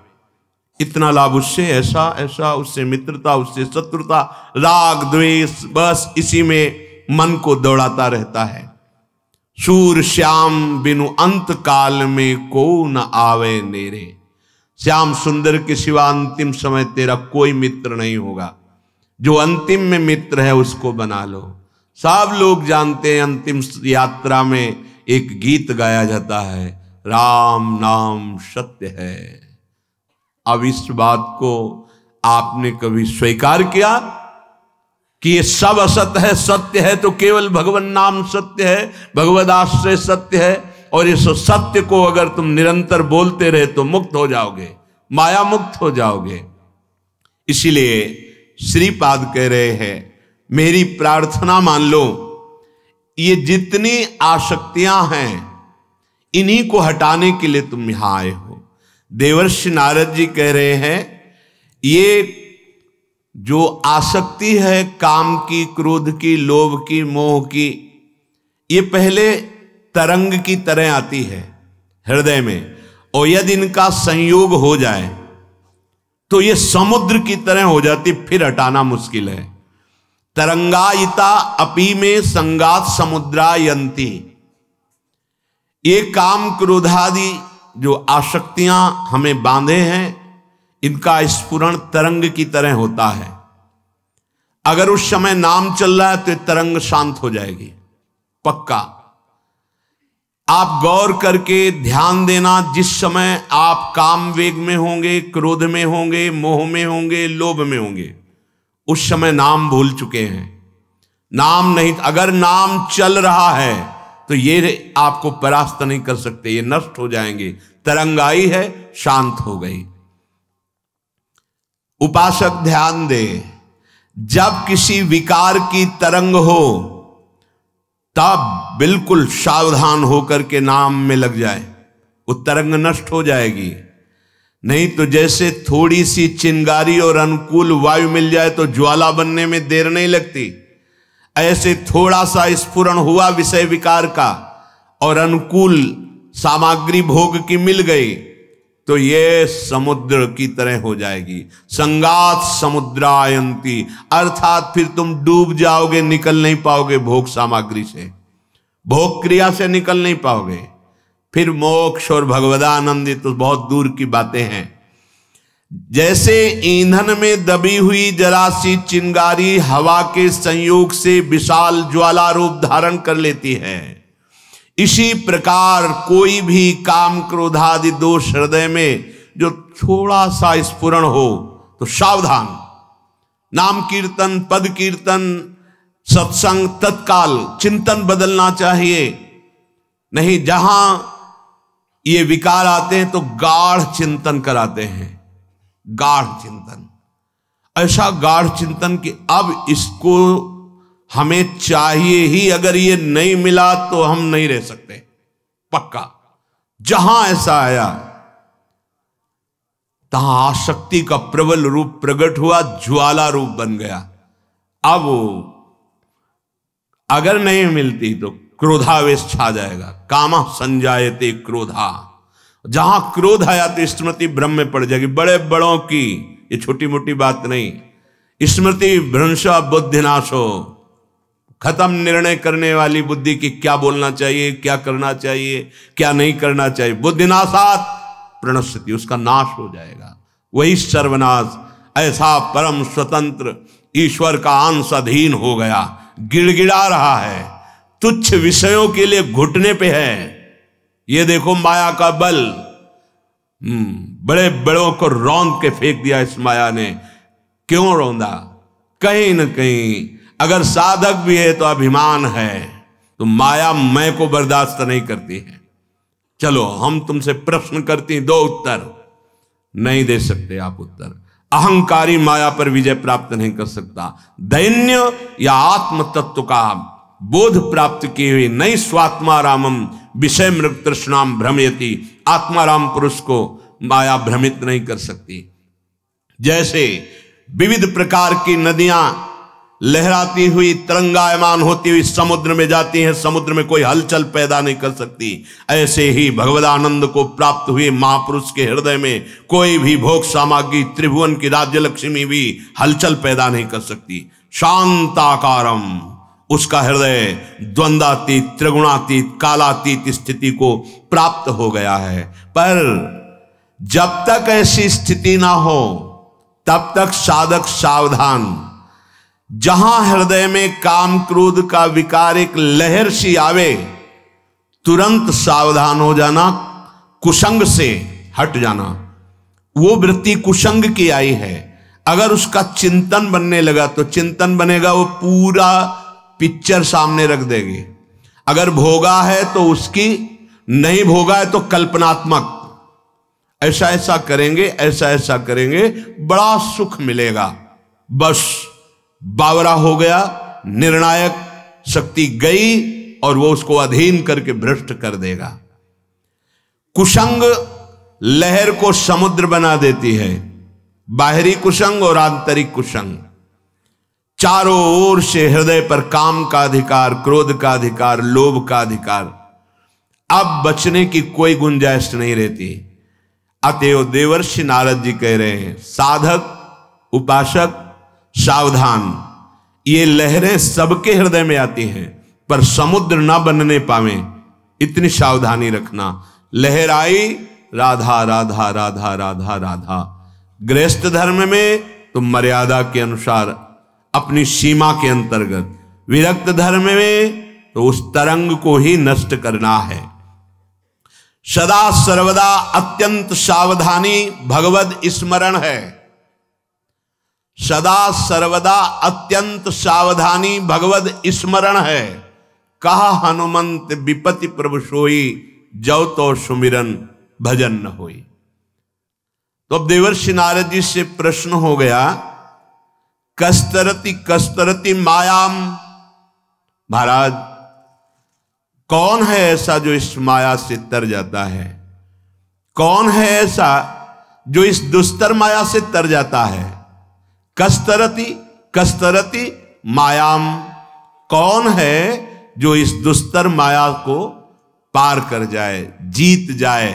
इतना लाभ उससे, ऐसा ऐसा, उससे मित्रता, उससे शत्रुता, राग द्वेष, बस इसी में मन को दौड़ाता रहता है। सूर श्याम बिनु अंत काल में को न आवे नेरे। श्याम सुंदर के सिवा अंतिम समय तेरा कोई मित्र नहीं होगा। जो अंतिम में मित्र है उसको बना लो। सब लोग जानते हैं अंतिम यात्रा में एक गीत गाया जाता है, राम नाम सत्य है। अब इस बात को आपने कभी स्वीकार किया कि ये सब असत है, सत्य है तो केवल भगवान नाम सत्य है, भगवद आश्रय सत्य है। और इस सत्य को अगर तुम निरंतर बोलते रहे तो मुक्त हो जाओगे, माया मुक्त हो जाओगे। इसीलिए श्रीपाद कह रहे हैं, मेरी प्रार्थना मान लो, ये जितनी आसक्तियां हैं इन्हीं को हटाने के लिए तुम यहां आए हो। देवर्षि नारद जी कह रहे हैं, ये जो आसक्ति है काम की, क्रोध की, लोभ की, मोह की, ये पहले तरंग की तरह आती है हृदय में, और यदि इनका संयोग हो जाए तो ये समुद्र की तरह हो जाती, फिर हटाना मुश्किल है। तरंगायिता अपी में संगात समुद्रायंती। ये काम क्रोधादि जो आसक्तियां हमें बांधे हैं, इनका स्फुरण तरंग की तरह होता है। अगर उस समय नाम चल रहा है तो तरंग शांत हो जाएगी, पक्का। आप गौर करके ध्यान देना, जिस समय आप काम वेग में होंगे, क्रोध में होंगे, मोह में होंगे, लोभ में होंगे, उस समय नाम भूल चुके हैं। नाम नहीं, अगर नाम चल रहा है तो ये आपको परास्त नहीं कर सकते, ये नष्ट हो जाएंगे। तरंग आई है, शांत हो गई। उपासक ध्यान दे, जब किसी विकार की तरंग हो तब बिल्कुल सावधान होकर के नाम में लग जाए, वो तरंग नष्ट हो जाएगी। नहीं तो जैसे थोड़ी सी चिंगारी और अनुकूल वायु मिल जाए तो ज्वाला बनने में देर नहीं लगती, ऐसे थोड़ा सा स्फुरण हुआ विषय विकार का और अनुकूल सामग्री भोग की मिल गई तो ये समुद्र की तरह हो जाएगी। संगात समुद्रायंती, अर्थात फिर तुम डूब जाओगे, निकल नहीं पाओगे भोग सामग्री से, भोग क्रिया से निकल नहीं पाओगे। फिर मोक्ष और भगवदानंद, ये तो बहुत दूर की बातें हैं। जैसे ईंधन में दबी हुई जरा सी चिंगारी हवा के संयोग से विशाल ज्वाला रूप धारण कर लेती है, इसी प्रकार कोई भी काम क्रोधादि दोष हृदय में जो थोड़ा सा स्फुरण हो तो सावधान। नाम कीर्तन, पद कीर्तन, सत्संग, तत्काल चिंतन बदलना चाहिए। नहीं, जहां ये विकार आते हैं तो गाढ़ चिंतन कराते हैं, गाढ़ चिंतन, ऐसा गाढ़ चिंतन कि अब इसको हमें चाहिए ही, अगर ये नहीं मिला तो हम नहीं रह सकते, पक्का। जहां ऐसा आया तहां आसक्ति का प्रबल रूप प्रकट हुआ, ज्वाला रूप बन गया। अब अगर नहीं मिलती तो क्रोधावेश छा जाएगा। कामः संजायते क्रोधा, जहां क्रोध आया तो स्मृति भ्रम में पड़ जाएगी। बड़े बड़ों की, ये छोटी मोटी बात नहीं, स्मृति भ्रंश बुद्धिनाशो, खत्म निर्णय करने वाली बुद्धि की क्या बोलना चाहिए, क्या करना चाहिए, क्या नहीं करना चाहिए। बुद्धिनाशात प्रणश्यति, उसका नाश हो जाएगा, वही सर्वनाश। ऐसा परम स्वतंत्र ईश्वर का अंश अधीन हो गया, गिड़गिड़ा रहा है, तुच्छ विषयों के लिए घुटने पे है। ये देखो माया का बल, बड़े बड़ों को रौंद के फेंक दिया इस माया ने। क्यों रौंदा? कहीं न कहीं अगर साधक भी है तो अभिमान है, तो माया मैं को बर्दाश्त नहीं करती है। चलो हम तुमसे प्रश्न करती हैं, दो उत्तर। नहीं दे सकते आप उत्तर। अहंकारी माया पर विजय प्राप्त नहीं कर सकता। दैन्य या आत्म तत्व का बोध प्राप्त किए हुए नई स्वात्मा रामम विषय मृग तृष्णाम भ्रमयति, आत्माराम पुरुष को माया भ्रमित नहीं कर सकती। जैसे विविध प्रकार की नदियां लहराती हुई तरंगायमान होती हुई समुद्र में जाती हैं, समुद्र में कोई हलचल पैदा नहीं कर सकती, ऐसे ही भगवदानंद को प्राप्त हुए महापुरुष के हृदय में कोई भी भोग सामग्री, त्रिभुवन की राज्य लक्ष्मी भी हलचल पैदा नहीं कर सकती। शांताकारम, उसका हृदय द्वंद्वातीत, त्रिगुणातीत, कालातीत स्थिति को प्राप्त हो गया है। पर जब तक ऐसी स्थिति ना हो तब तक साधक सावधान। जहां हृदय में काम क्रोध का विकार एक लहर सी आवे, तुरंत सावधान हो जाना, कुसंग से हट जाना। वो वृत्ति कुसंग की आई है, अगर उसका चिंतन बनने लगा तो चिंतन बनेगा, वो पूरा पिक्चर सामने रख देगी। अगर भोगा है तो उसकी, नहीं भोगा है तो कल्पनात्मक, ऐसा ऐसा करेंगे, ऐसा ऐसा करेंगे, बड़ा सुख मिलेगा। बस बावरा हो गया, निर्णायक शक्ति गई और वो उसको अधीन करके भ्रष्ट कर देगा। कुसंग लहर को समुद्र बना देती है, बाहरी कुसंग और आंतरिक कुसंग। चारों ओर से हृदय पर काम का अधिकार, क्रोध का अधिकार, लोभ का अधिकार, अब बचने की कोई गुंजाइश नहीं रहती। अतएव देवर्षि नारद जी कह रहे हैं, साधक उपासक सावधान। ये लहरें सबके हृदय में आती हैं, पर समुद्र ना बनने पावे, इतनी सावधानी रखना। लहर आई, राधा राधा राधा राधा राधा। गृहस्थ धर्म में तो मर्यादा के अनुसार, अपनी सीमा के अंतर्गत। विरक्त धर्म में तो उस तरंग को ही नष्ट करना है। सदा सर्वदा अत्यंत सावधानी भगवद स्मरण है। सदा सर्वदा अत्यंत सावधानी भगवद स्मरण है। कहा हनुमंत विपति प्रभु सोई, जौ तो सुमिरन भजन न होई। तो अब देवर्षि नारद जी से प्रश्न हो गया, कस्तरति कस्तरति मायाम। महाराज, कौन है ऐसा जो इस माया से तर जाता है? कौन है ऐसा जो इस दुस्तर माया से तर जाता है? कस्तरति कस्तरति मायाम, कौन है जो इस दुस्तर माया को पार कर जाए, जीत जाए?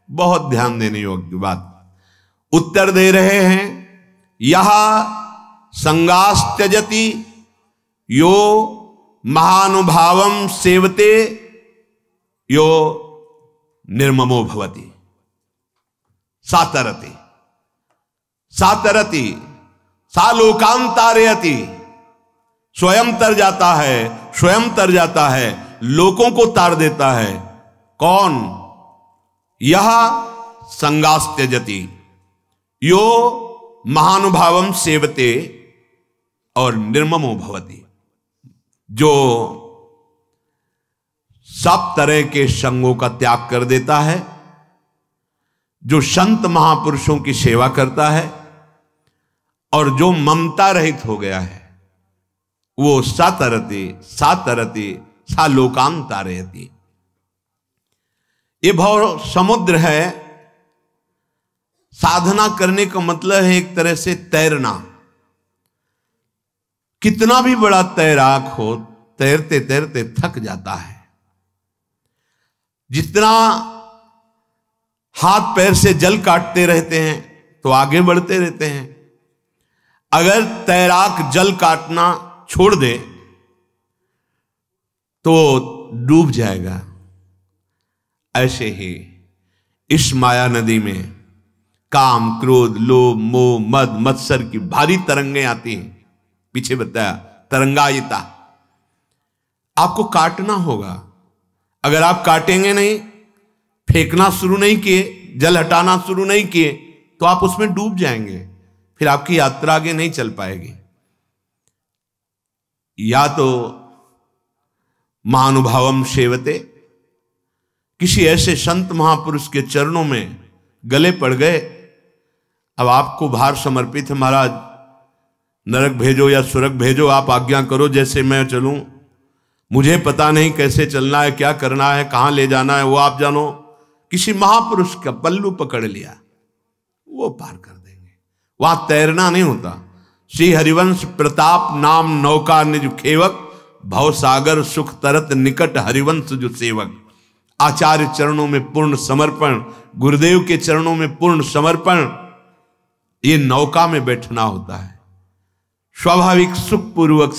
बहुत ध्यान देने योग्य बात। उत्तर दे रहे हैं, यह संगास त्यजति यो महानुभावम सेवते, यो निर्ममो भवति। सातरति सातरति सा लोकान तारयति, स्वयं तर जाता है, स्वयं तर जाता है, लोगों को तार देता है। कौन? यह संगास त्यजति यो महानुभावम सेवते और निर्ममो भवति, जो सब तरह के संगों का त्याग कर देता है, जो संत महापुरुषों की सेवा करता है और जो ममता रहित हो गया है, वो सातरति सातरति सा लोकान तारयति। ये भव समुद्र है। साधना करने का मतलब है एक तरह से तैरना। कितना भी बड़ा तैराक हो, तैरते तैरते थक जाता है। जितना हाथ पैर से जल काटते रहते हैं तो आगे बढ़ते रहते हैं। अगर तैराक जल काटना छोड़ दे तो डूब जाएगा। ऐसे ही इस माया नदी में काम, क्रोध, लोभ, मोह, मद, मत्सर की भारी तरंगें आती हैं। पीछे बताया तरंगायिता। आपको काटना होगा। अगर आप काटेंगे नहीं, फेंकना शुरू नहीं किए, जल हटाना शुरू नहीं किए, तो आप उसमें डूब जाएंगे। फिर आपकी यात्रा आगे नहीं चल पाएगी। या तो महानुभावम सेवते, किसी ऐसे संत महापुरुष के चरणों में गले पड़ गए। अब आपको भार समर्पित है, महाराज नरक भेजो या स्वर्ग भेजो, आप आज्ञा करो जैसे मैं चलूं। मुझे पता नहीं कैसे चलना है, क्या करना है, कहां ले जाना है, वो आप जानो। किसी महापुरुष का पल्लू पकड़ लिया, वो पार कर देंगे। वहां तैरना नहीं होता। श्री हरिवंश प्रताप नाम नौका निज खेवक, भवसागर सुख तरत निकट हरिवंश जो सेवक। आचार्य चरणों में पूर्ण समर्पण, गुरुदेव के चरणों में पूर्ण समर्पण, ये नौका में बैठना होता है। स्वाभाविक सुखपूर्वक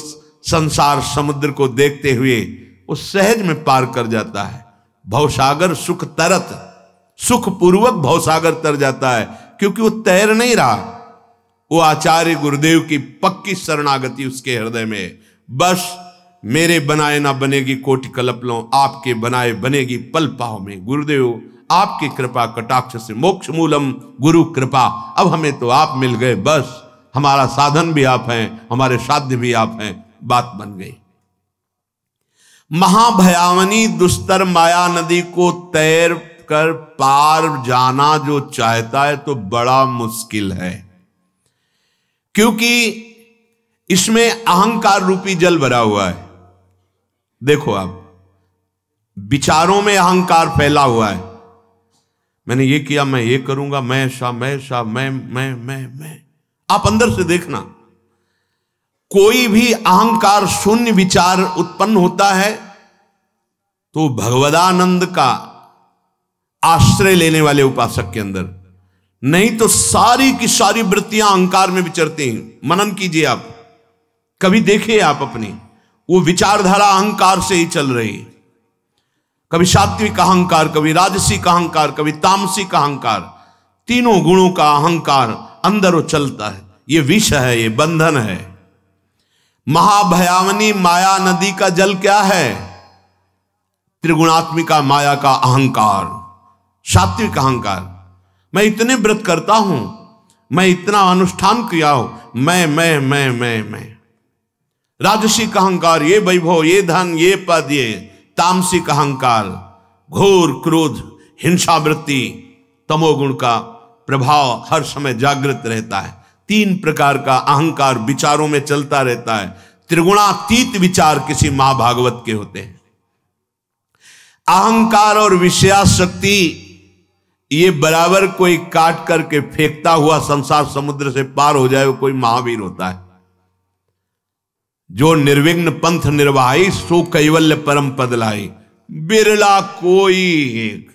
संसार समुद्र को देखते हुए वो सहज में पार कर जाता है। भवसागर सुख तरत, सुखपूर्वक भवसागर तर जाता है, क्योंकि वो तैर नहीं रहा। वो आचार्य गुरुदेव की पक्की शरणागति उसके हृदय में। बस मेरे बनाए ना बनेगी कोटि कल्पलों, आपके बनाए बनेगी पल पाव में। गुरुदेव आपकी कृपा कटाक्ष से मोक्ष मूलम गुरु कृपा। अब हमें तो आप मिल गए, बस हमारा साधन भी आप हैं, हमारे साध्य भी आप हैं। बात बन गई। महाभयावनी दुस्तर माया नदी को तैर कर पार जाना जो चाहता है तो बड़ा मुश्किल है, क्योंकि इसमें अहंकार रूपी जल भरा हुआ है। देखो आप, विचारों में अहंकार फैला हुआ है। मैंने ये किया, मैं ये करूंगा, मैं ऐसा, मैं। आप अंदर से देखना, कोई भी अहंकार शून्य विचार उत्पन्न होता है तो भगवदानंद का आश्रय लेने वाले उपासक के अंदर, नहीं तो सारी की सारी वृत्तियां अहंकार में विचरती हैं। मनन कीजिए आप, कभी देखिए आप अपनी, वो विचारधारा अहंकार से ही चल रही है। कभी सात्विक अहंकार, कभी राजसिक अहंकार, कभी तामसिक अहंकार, तीनों गुणों का अहंकार अंदर वो चलता है। ये विष है, ये बंधन है। महाभयावनी माया नदी का जल क्या है? त्रिगुणात्मिका माया का अहंकार, सात्विक अहंकार। मैं इतने व्रत करता हूं, मैं इतना अनुष्ठान किया हूं, मैं। राजसिक अहंकार, ये वैभव, ये धन, ये पद, ये तामसिक अहंकार, घोर क्रोध, हिंसा वृत्ति, तमोगुण का प्रभाव हर समय जागृत रहता है। 3 प्रकार का अहंकार विचारों में चलता रहता है। त्रिगुणातीत विचार किसी महाभागवत के होते हैं। अहंकार और विषयाशक्ति ये बराबर कोई काट करके फेंकता हुआ संसार समुद्र से पार हो जाए, वो कोई महावीर होता है। जो निर्विघ्न पंथ निर्वाही, सो कैवल्य परम पद लाई। बिरला कोई एक,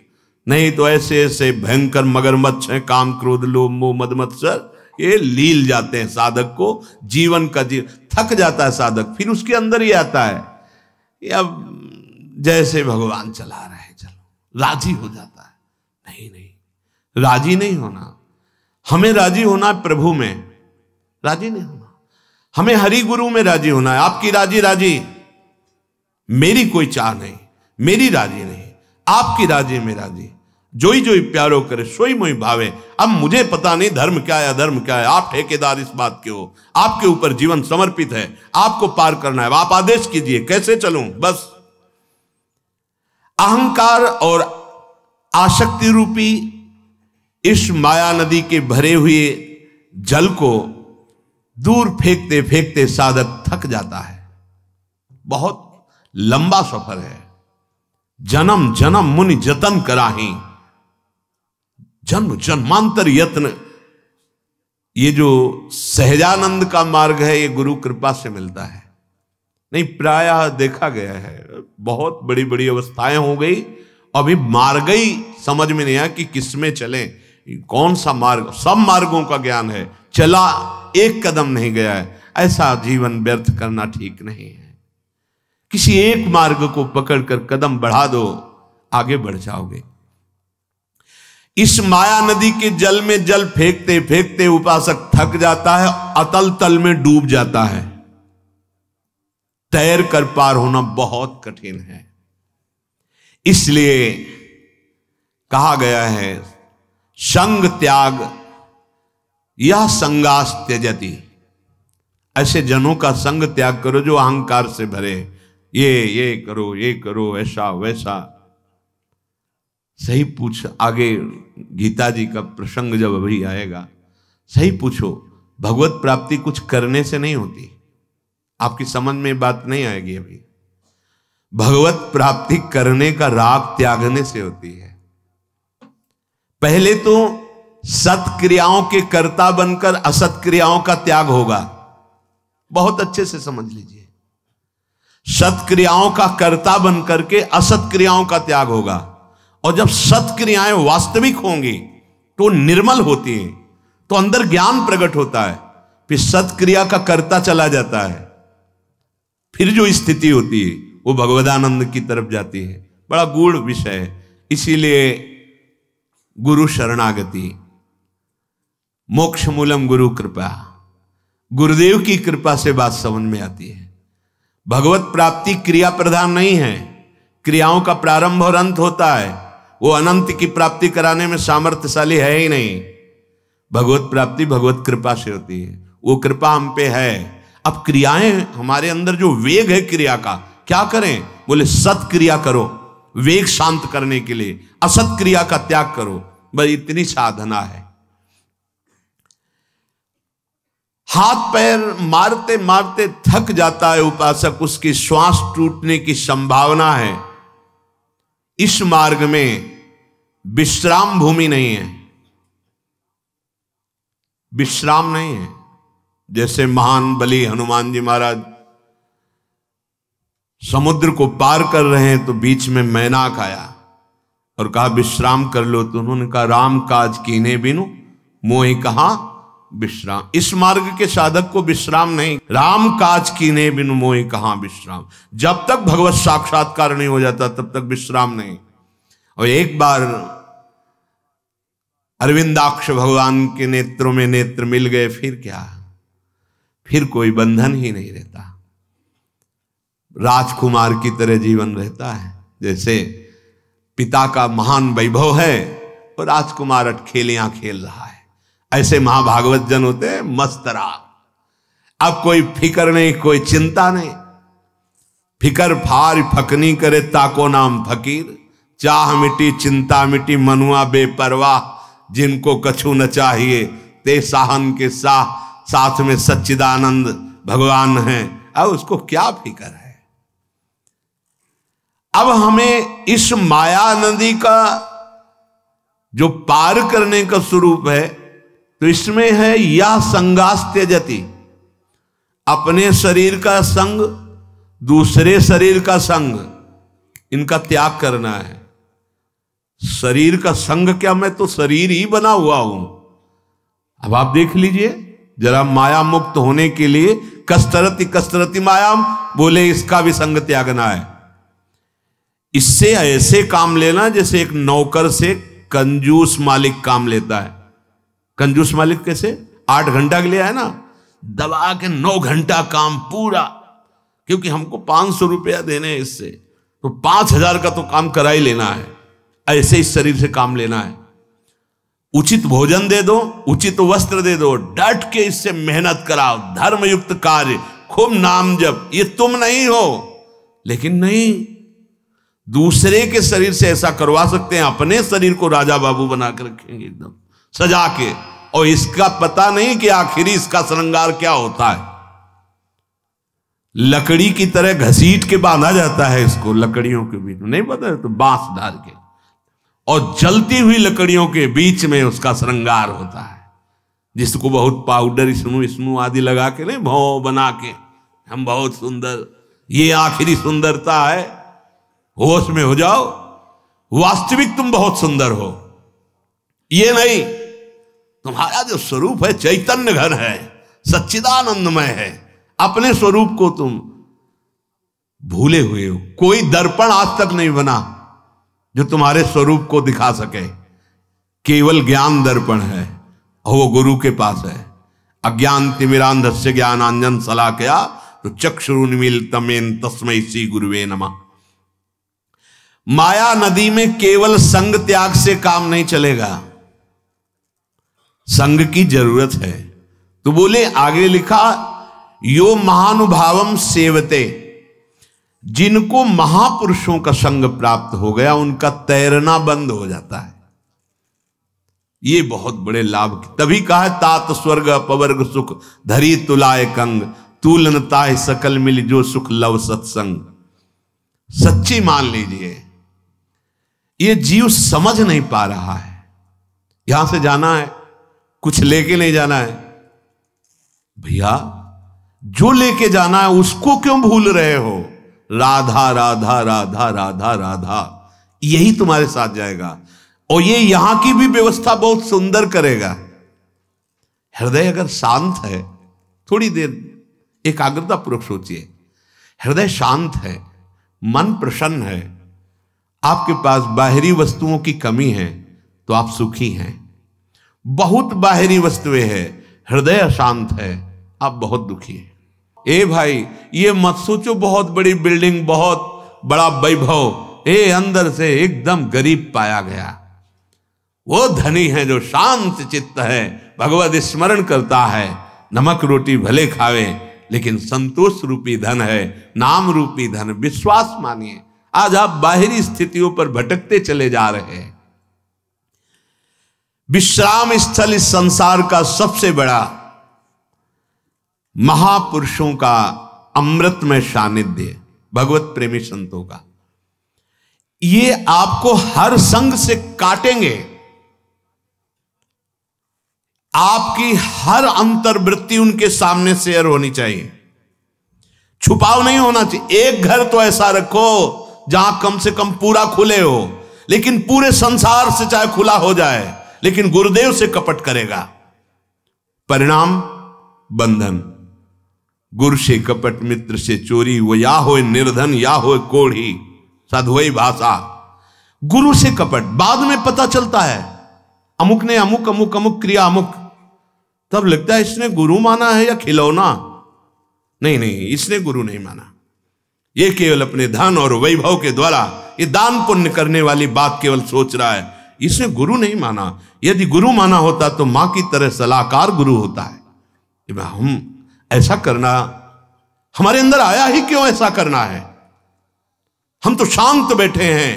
नहीं तो ऐसे ऐसे भयंकर मगरमच्छ हैं, काम क्रोध लोभ मोह मद मत्सर, ये लील जाते हैं साधक को। जीवन का थक जाता है साधक, फिर उसके अंदर ही आता है, अब जैसे भगवान चला रहे, चलो राजी हो जाता है। नहीं नहीं, राजी नहीं होना। हमें राजी होना है प्रभु में, राजी नहीं होना। हमें हरि गुरु में राजी होना है। आपकी राजी राजी, मेरी कोई चाह नहीं, मेरी राजी नहीं, आपकी राजी में राजी। जोई जोई प्यारो करे सोई मोई भावे। अब मुझे पता नहीं धर्म क्या है अधर्म क्या है, आप ठेकेदार इस बात के हो, आपके ऊपर जीवन समर्पित है, आपको पार करना है, आप आदेश कीजिए कैसे चलूं। बस अहंकार और आसक्ति रूपी इस माया नदी के भरे हुए जल को दूर फेंकते फेंकते साधक थक जाता है। बहुत लंबा सफर है। जन्म जन्म मुनि जतन कराही, जन्म जन्मांतर यत्न। ये जो सहजानंद का मार्ग है ये गुरु कृपा से मिलता है। नहीं, प्रायः देखा गया है बहुत बड़ी बड़ी अवस्थाएं हो गई, अभी मार्ग ही समझ में नहीं आया कि किसमें चले, कौन सा मार्ग। सब मार्गों का ज्ञान है, चला एक कदम नहीं गया है। ऐसा जीवन व्यर्थ करना ठीक नहीं है। किसी एक मार्ग को पकड़कर कदम बढ़ा दो, आगे बढ़ जाओगे। इस माया नदी के जल में जल फेंकते फेंकते उपासक थक जाता है, अतल तल में डूब जाता है। तैर कर पार होना बहुत कठिन है। इसलिए कहा गया है संग त्याग यह संगास त्यजति। ऐसे जनों का संग त्याग करो जो अहंकार से भरे, ये करो ऐसा वैसा। सही पूछ, आगे गीता जी का प्रसंग जब अभी आएगा, सही पूछो। भगवत प्राप्ति कुछ करने से नहीं होती, आपकी समझ में बात नहीं आएगी अभी। भगवत प्राप्ति करने का राग त्यागने से होती है। पहले तो सत्क्रियाओं के कर्ता बनकर असत क्रियाओं का त्याग होगा। बहुत अच्छे से समझ लीजिए, सत्क्रियाओं का कर्ता बनकर के असत क्रियाओं का त्याग होगा। और जब सत्क्रियाएं वास्तविक होंगी तो निर्मल होती हैं, तो अंदर ज्ञान प्रकट होता है, फिर सत्क्रिया का कर्ता चला जाता है, फिर जो स्थिति होती है वो भगवदानंद की तरफ जाती है। बड़ा गूढ़ विषय है। इसीलिए गुरु शरणागति, मोक्ष मूलम गुरु कृपा, गुरुदेव की कृपा से बात समझ में आती है। भगवत प्राप्ति क्रिया प्रधान नहीं है, क्रियाओं का प्रारंभ और अंत होता है। वो अनंत की प्राप्ति कराने में सामर्थ्यशाली है ही नहीं। भगवत प्राप्ति भगवत कृपा से होती है, वो कृपा हम पे है। अब क्रियाएं, हमारे अंदर जो वेग है क्रिया का, क्या करें? बोले सत क्रिया करो, वेग शांत करने के लिए असत क्रिया का त्याग करो। बस इतनी साधना है। हाथ पैर मारते मारते थक जाता है उपासक, उसकी श्वास टूटने की संभावना है। इस मार्ग में विश्राम भूमि नहीं है, विश्राम नहीं है। जैसे महान बलि हनुमान जी महाराज समुद्र को पार कर रहे हैं तो बीच में मैनाक आया और कहा विश्राम कर लो, तो उन्होंने कहा राम काज कीन्हे बिनु मोहि कहा विश्राम। इस मार्ग के साधक को विश्राम नहीं, राम काज कीन्हे बिनु मोहि कहा विश्राम। जब तक भगवत साक्षात्कार नहीं हो जाता तब तक विश्राम नहीं। और एक बार अरविंदाक्ष भगवान के नेत्रों में नेत्र मिल गए, फिर क्या, फिर कोई बंधन ही नहीं रहता। राजकुमार की तरह जीवन रहता है। जैसे पिता का महान वैभव है और राजकुमार अटखेलियां खेल रहा है, ऐसे महाभागवत जन होते हैं मस्तरा। अब कोई फिकर नहीं, कोई चिंता नहीं। फिकर फार फकनी करे ताको नाम फकीर, चाह मिटी चिंता मिटी मनुआ बेपरवाह, जिनको कछु न चाहिए ते साहन के साथ में सच्चिदानंद भगवान हैं। अब उसको क्या फिकर है। अब हमें इस माया नदी का जो पार करने का स्वरूप है, तो इसमें है या संगास त्यजति, अपने शरीर का संग, दूसरे शरीर का संग, इनका त्याग करना है। शरीर का संग क्या, मैं तो शरीर ही बना हुआ हूं। अब आप देख लीजिए जरा, माया मुक्त होने के लिए कस्तरति कस्तरति मायाम, बोले इसका भी संग त्यागना है। इससे ऐसे काम लेना जैसे एक नौकर से कंजूस मालिक काम लेता है। कंजूस मालिक कैसे? 8 घंटा के लिए है ना, दबा के 9 घंटा काम पूरा, क्योंकि हमको 500 रुपया देने हैं इससे, तो 5000 का तो काम करा ही लेना है। ऐसे इस शरीर से काम लेना है। उचित भोजन दे दो, उचित वस्त्र दे दो, डट के इससे मेहनत कराओ, धर्मयुक्त कार्य, खूब नाम जप, ये तुम नहीं हो। लेकिन नहीं, दूसरे के शरीर से ऐसा करवा सकते हैं, अपने शरीर को राजा बाबू बना के रखेंगे एकदम सजा के, और इसका पता नहीं कि आखिरी इसका श्रृंगार क्या होता है। लकड़ी की तरह घसीट के बांधा जाता है इसको, लकड़ियों के बीच में, नहीं पता है तो बांस डाल के, और जलती हुई लकड़ियों के बीच में उसका श्रृंगार होता है, जिसको बहुत पाउडर इसनू आदि लगा के, नहीं भौ बना के हम बहुत सुंदर, ये आखिरी सुंदरता है। होश में हो जाओ, वास्तविक तुम बहुत सुंदर हो, ये नहीं, तुम्हारा जो स्वरूप है चैतन्य घन है, सच्चिदानंदमय है, अपने स्वरूप को तुम भूले हुए हो। कोई दर्पण आज तक नहीं बना जो तुम्हारे स्वरूप को दिखा सके, केवल ज्ञान दर्पण है, और वो गुरु के पास है। अज्ञान तिमिरांधस्य ज्ञानांजन शलाकया तो चक्षुरुन्मीलितमेन तस्मै श्री गुरुवे नमः। माया नदी में केवल संग त्याग से काम नहीं चलेगा, संग की जरूरत है। तो बोले, आगे लिखा, यो महानुभावम सेवते, जिनको महापुरुषों का संग प्राप्त हो गया उनका तैरना बंद हो जाता है। ये बहुत बड़े लाभ, तभी कहा तात स्वर्ग अपवर्ग सुख धरी तुलाए कंग, तूलनता सकल मिल जो सुख लव सत्संग। सच्ची मान लीजिए, ये जीव समझ नहीं पा रहा है, यहां से जाना है, कुछ लेके नहीं जाना है। भैया जो लेके जाना है उसको क्यों भूल रहे हो? राधा राधा राधा राधा राधा, यही तुम्हारे साथ जाएगा, और ये यहां की भी व्यवस्था बहुत सुंदर करेगा। हृदय अगर शांत है, थोड़ी देर एकाग्रता पूर्वक सोचिए, हृदय शांत है, मन प्रसन्न है, आपके पास बाहरी वस्तुओं की कमी है तो आप सुखी हैं। बहुत बाहरी वस्तुएं हैं, हृदय अशांत है, आप बहुत दुखी हैं। ए भाई, ये मत सोचो बहुत बड़ी बिल्डिंग, बहुत बड़ा वैभव, अंदर से एकदम गरीब पाया गया। वो धनी है जो शांत चित्त है, भगवत स्मरण करता है, नमक रोटी भले खावे लेकिन संतोष रूपी धन है, नाम रूपी धन। विश्वास मानिए, आज आप बाहरी स्थितियों पर भटकते चले जा रहे हैं। विश्राम स्थल इस संसार का सबसे बड़ा महापुरुषों का अमृतमय सानिध्य, भगवत प्रेमी संतों का। ये आपको हर संग से काटेंगे, आपकी हर अंतर्वृत्ति उनके सामने शेयर होनी चाहिए, छुपाव नहीं होना चाहिए। एक घर तो ऐसा रखो जहां कम से कम पूरा खुले हो, लेकिन पूरे संसार से चाहे खुला हो जाए, लेकिन गुरुदेव से कपट करेगा, परिणाम बंधन। गुरु से कपट, मित्र से चोरी, वो या हो निर्धन या हो कोढ़ी, साधुई भाषा। गुरु से कपट बाद में पता चलता है, अमुक ने अमुक अमुक अमुक क्रिया अमुक, तब लगता है इसने गुरु माना है या खिलौना। नहीं नहीं, इसने गुरु नहीं माना, ये केवल अपने धन और वैभव के द्वारा ये दान पुण्य करने वाली बात केवल सोच रहा है, इसने गुरु नहीं माना। यदि गुरु माना होता तो मां की तरह सलाहकार गुरु होता है। हम ऐसा करना, हमारे अंदर आया ही क्यों ऐसा करना है? हम तो शांत बैठे हैं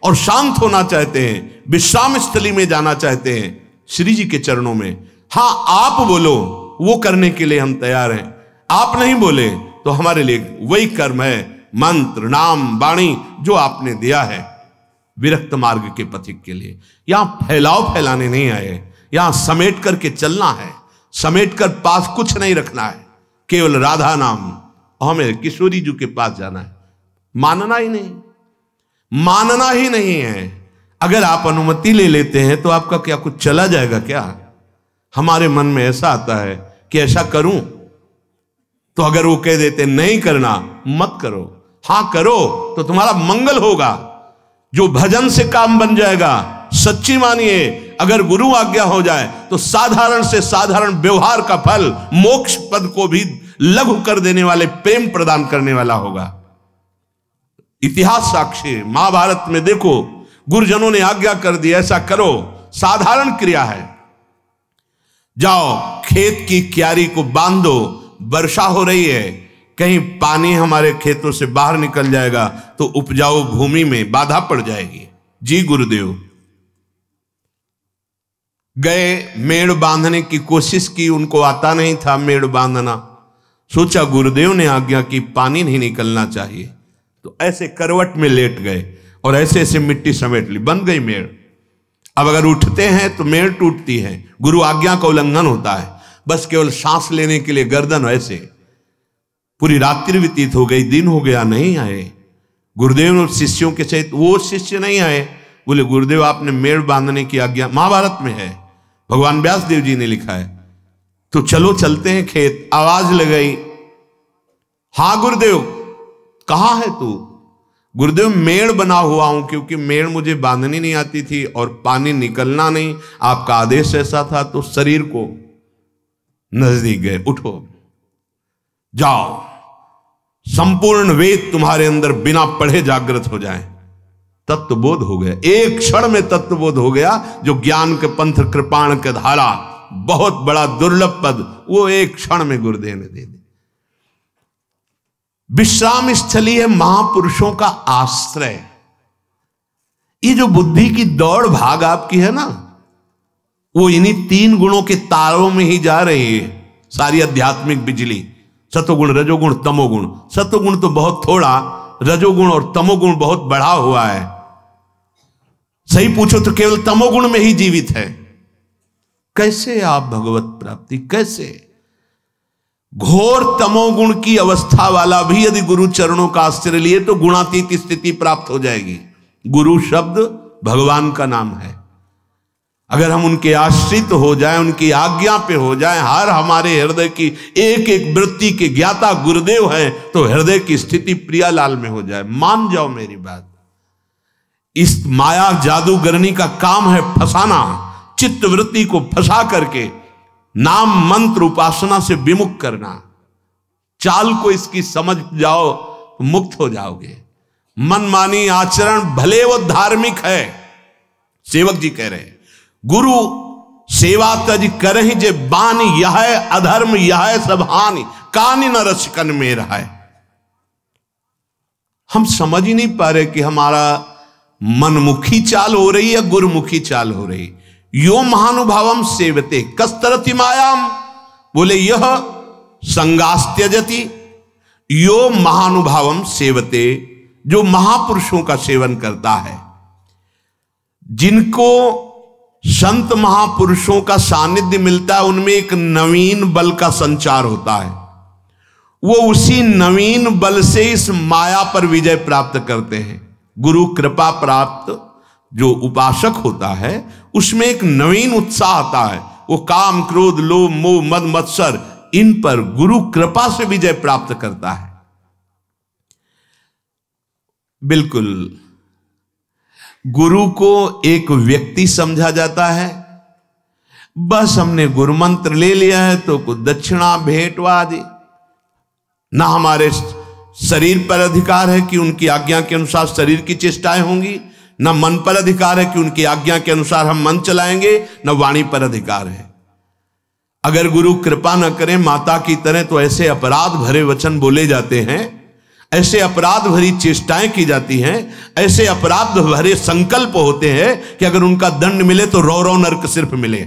और शांत होना चाहते हैं, विश्राम स्थली में जाना चाहते हैं, श्री जी के चरणों में। हां, आप बोलो, वो करने के लिए हम तैयार हैं। आप नहीं बोले तो हमारे लिए वही कर्म है, मंत्र नाम वाणी जो आपने दिया है विरक्त मार्ग के पथिक के लिए। यहां फैलाने नहीं आए, यहां समेट करके चलना है, समेट कर पास कुछ नहीं रखना है, केवल राधा नाम। हमें किशोरी जी के पास जाना है, मानना ही नहीं, मानना ही नहीं है। अगर आप अनुमति ले लेते हैं तो आपका क्या कुछ चला जाएगा क्या? हमारे मन में ऐसा आता है कि ऐसा करूं, तो अगर वो कह देते नहीं करना मत करो, हां करो तो तुम्हारा मंगल होगा, जो भजन से काम बन जाएगा। सच्ची मानिए, अगर गुरु आज्ञा हो जाए तो साधारण से साधारण व्यवहार का फल मोक्ष पद को भी लघु कर देने वाले, प्रेम प्रदान करने वाला होगा। इतिहास साक्षी, महाभारत में देखो, गुरुजनों ने आज्ञा कर दी ऐसा करो, साधारण क्रिया है। जाओ खेत की क्यारी को बांधो, वर्षा हो रही है, कहीं पानी हमारे खेतों से बाहर निकल जाएगा तो उपजाऊ भूमि में बाधा पड़ जाएगी। जी गुरुदेव गए, मेड़ बांधने की कोशिश की, उनको आता नहीं था मेड़ बांधना। सोचा गुरुदेव ने आज्ञा की पानी नहीं निकलना चाहिए, तो ऐसे करवट में लेट गए और ऐसे ऐसे मिट्टी समेट ली, बन गई मेड़। अब अगर उठते हैं तो मेड़ टूटती है, गुरु आज्ञा का उल्लंघन होता है। बस केवल सांस लेने के लिए गर्दन ऐसे। पूरी रात्रि व्यतीत हो गई, दिन हो गया, नहीं आए गुरुदेव और शिष्यों के सहित। वो शिष्य नहीं आए, बोले गुरुदेव आपने मेड़ बांधने की आज्ञा, महाभारत में है, भगवान व्यास देव जी ने लिखा है, तो चलो चलते हैं खेत। आवाज लगाई, हाँ गुरुदेव कहाँ है तू? गुरुदेव मेड़ बना हुआ हूं, क्योंकि मेड़ मुझे बांधनी नहीं आती थी और पानी निकलना नहीं, आपका आदेश ऐसा था, तो शरीर को नजदीक गए। उठो जाओ, संपूर्ण वेद तुम्हारे अंदर बिना पढ़े जागृत हो जाए। तत्वबोध हो गया, एक क्षण में तत्वबोध हो गया। जो ज्ञान के पंथ कृपाण के धारा, बहुत बड़ा दुर्लभ पद, वो एक क्षण में गुरुदेव ने दे दी। विश्राम स्थली है महापुरुषों का आश्रय। ये जो बुद्धि की दौड़ भाग आपकी है ना, वो इन्हीं 3 गुणों के तारों में ही जा रही है। सारी आध्यात्मिक बिजली, सतोगुण रजोगुण तमोगुण। सतोगुण तो बहुत थोड़ा, रजोगुण और तमोगुण बहुत बढ़ा हुआ है। सही पूछो तो केवल तमोगुण में ही जीवित है। कैसे आप भगवत प्राप्ति, कैसे? घोर तमोगुण की अवस्था वाला भी यदि गुरु चरणों का आश्रय लिए तो गुणातीत स्थिति प्राप्त हो जाएगी। गुरु शब्द भगवान का नाम है। अगर हम उनके आश्रित हो जाएं, उनकी आज्ञा पे हो जाएं, हर हमारे हृदय की एक एक वृत्ति के ज्ञाता गुरुदेव हैं, तो हृदय की स्थिति प्रियालाल में हो जाए। मान जाओ मेरी बात। इस माया जादूगरनी का काम है फंसाना, चित्त वृत्ति को फंसा करके नाम मंत्र उपासना से विमुख करना। चाल को इसकी समझ जाओ तो मुक्त हो जाओगे। मनमानी आचरण भले वो धार्मिक है, सेवक जी कह रहे हैं, गुरु सेवा तज करहि जे बानी, यह अधर्म यह सब हानि, कानि न रसिकन में रहा है। हम समझ ही नहीं पा रहे कि हमारा मनमुखी चाल हो रही है, गुरुमुखी चाल हो रही। यो महानुभावम सेवते कस्तरति मायाम, बोले यह संगास्त्यजति। यो महानुभावम सेवते, जो महापुरुषों का सेवन करता है, जिनको संत महापुरुषों का सानिध्य मिलता है, उनमें एक नवीन बल का संचार होता है। वो उसी नवीन बल से इस माया पर विजय प्राप्त करते हैं। गुरु कृपा प्राप्त जो उपासक होता है, उसमें एक नवीन उत्साह आता है। वो काम क्रोध लोभ मोह मद मत्सर, इन पर गुरु कृपा से विजय प्राप्त करता है। बिल्कुल गुरु को एक व्यक्ति समझा जाता है। बस हमने गुरु मंत्र ले लिया है तो कुछ दक्षिणा भेंट आदि, ना हमारे शरीर पर अधिकार है कि उनकी आज्ञा के अनुसार शरीर की चेष्टाएं होंगी, ना मन पर अधिकार है कि उनकी आज्ञा के अनुसार हम मन चलाएंगे, ना वाणी पर अधिकार है। अगर गुरु कृपा न करें माता की तरह, तो ऐसे अपराध भरे वचन बोले जाते हैं, ऐसे अपराध भरी चेष्टाएं की जाती हैं, ऐसे अपराध भरे संकल्प होते हैं कि अगर उनका दंड मिले तो रौ रौ नरक सिर्फ मिले।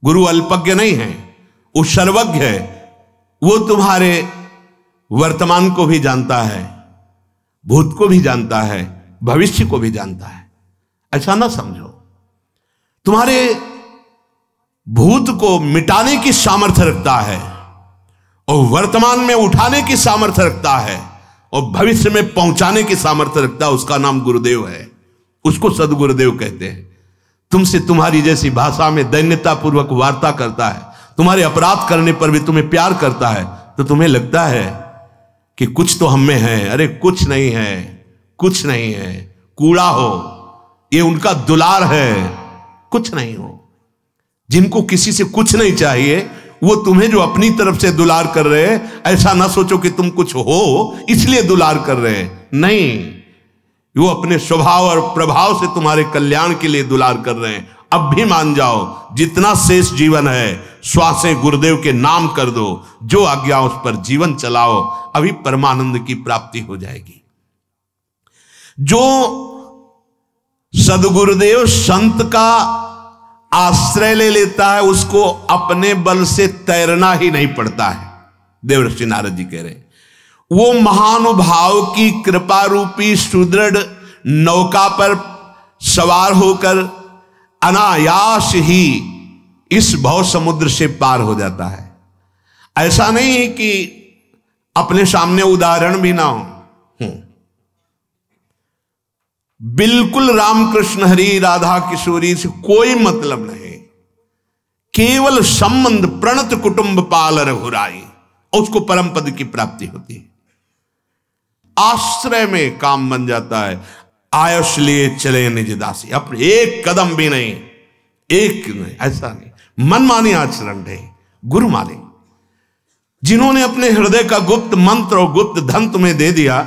गुरु अल्पज्ञ नहीं है, वो सर्वज्ञ है। वो तुम्हारे वर्तमान को भी जानता है, भूत को भी जानता है, भविष्य को भी जानता है। ऐसा ना समझो। तुम्हारे भूत को मिटाने की सामर्थ्य रखता है और वर्तमान में उठाने की सामर्थ्य रखता है और भविष्य में पहुंचाने की सामर्थ्य रखता है। उसका नाम गुरुदेव है, उसको सदगुरुदेव कहते हैं। तुमसे तुम्हारी जैसी भाषा में दैन्यता पूर्वक वार्ता करता है, तुम्हारे अपराध करने पर भी तुम्हें प्यार करता है, तो तुम्हें लगता है कि कुछ तो हम में है। अरे कुछ नहीं है, कुछ नहीं है, कूड़ा हो, ये उनका दुलार है, कुछ नहीं हो। जिनको किसी से कुछ नहीं चाहिए, वो तुम्हें जो अपनी तरफ से दुलार कर रहे हैं, ऐसा ना सोचो कि तुम कुछ हो इसलिए दुलार कर रहे हैं, नहीं, वो अपने स्वभाव और प्रभाव से तुम्हारे कल्याण के लिए दुलार कर रहे हैं। अब भी मान जाओ, जितना शेष जीवन है श्वासें गुरुदेव के नाम कर दो, जो आज्ञा उस पर जीवन चलाओ, अभी परमानंद की प्राप्ति हो जाएगी। जो सदगुरुदेव संत का आश्रय ले लेता है, उसको अपने बल से तैरना ही नहीं पड़ता है। देवर्षि नारद जी कह रहे हैं, वो महानुभाव की कृपा रूपी सुदृढ़ नौका पर सवार होकर अनायास ही इस भव समुद्र से पार हो जाता है। ऐसा नहीं है कि अपने सामने उदाहरण भी ना हो, बिल्कुल रामकृष्ण हरि राधा किशोरी से कोई मतलब नहीं, केवल संबंध प्रणत कुटुंब पाल रघुराई, और उसको परम पद की प्राप्ति होती है। आश्रय में काम बन जाता है। आयुष लिए चले निज दासी, अपने एक कदम भी नहीं, एक नहीं, ऐसा नहीं, मनमानी आचरण है, गुरु माने। जिन्होंने अपने हृदय का गुप्त मंत्र और गुप्त धन तुम्हें दे दिया,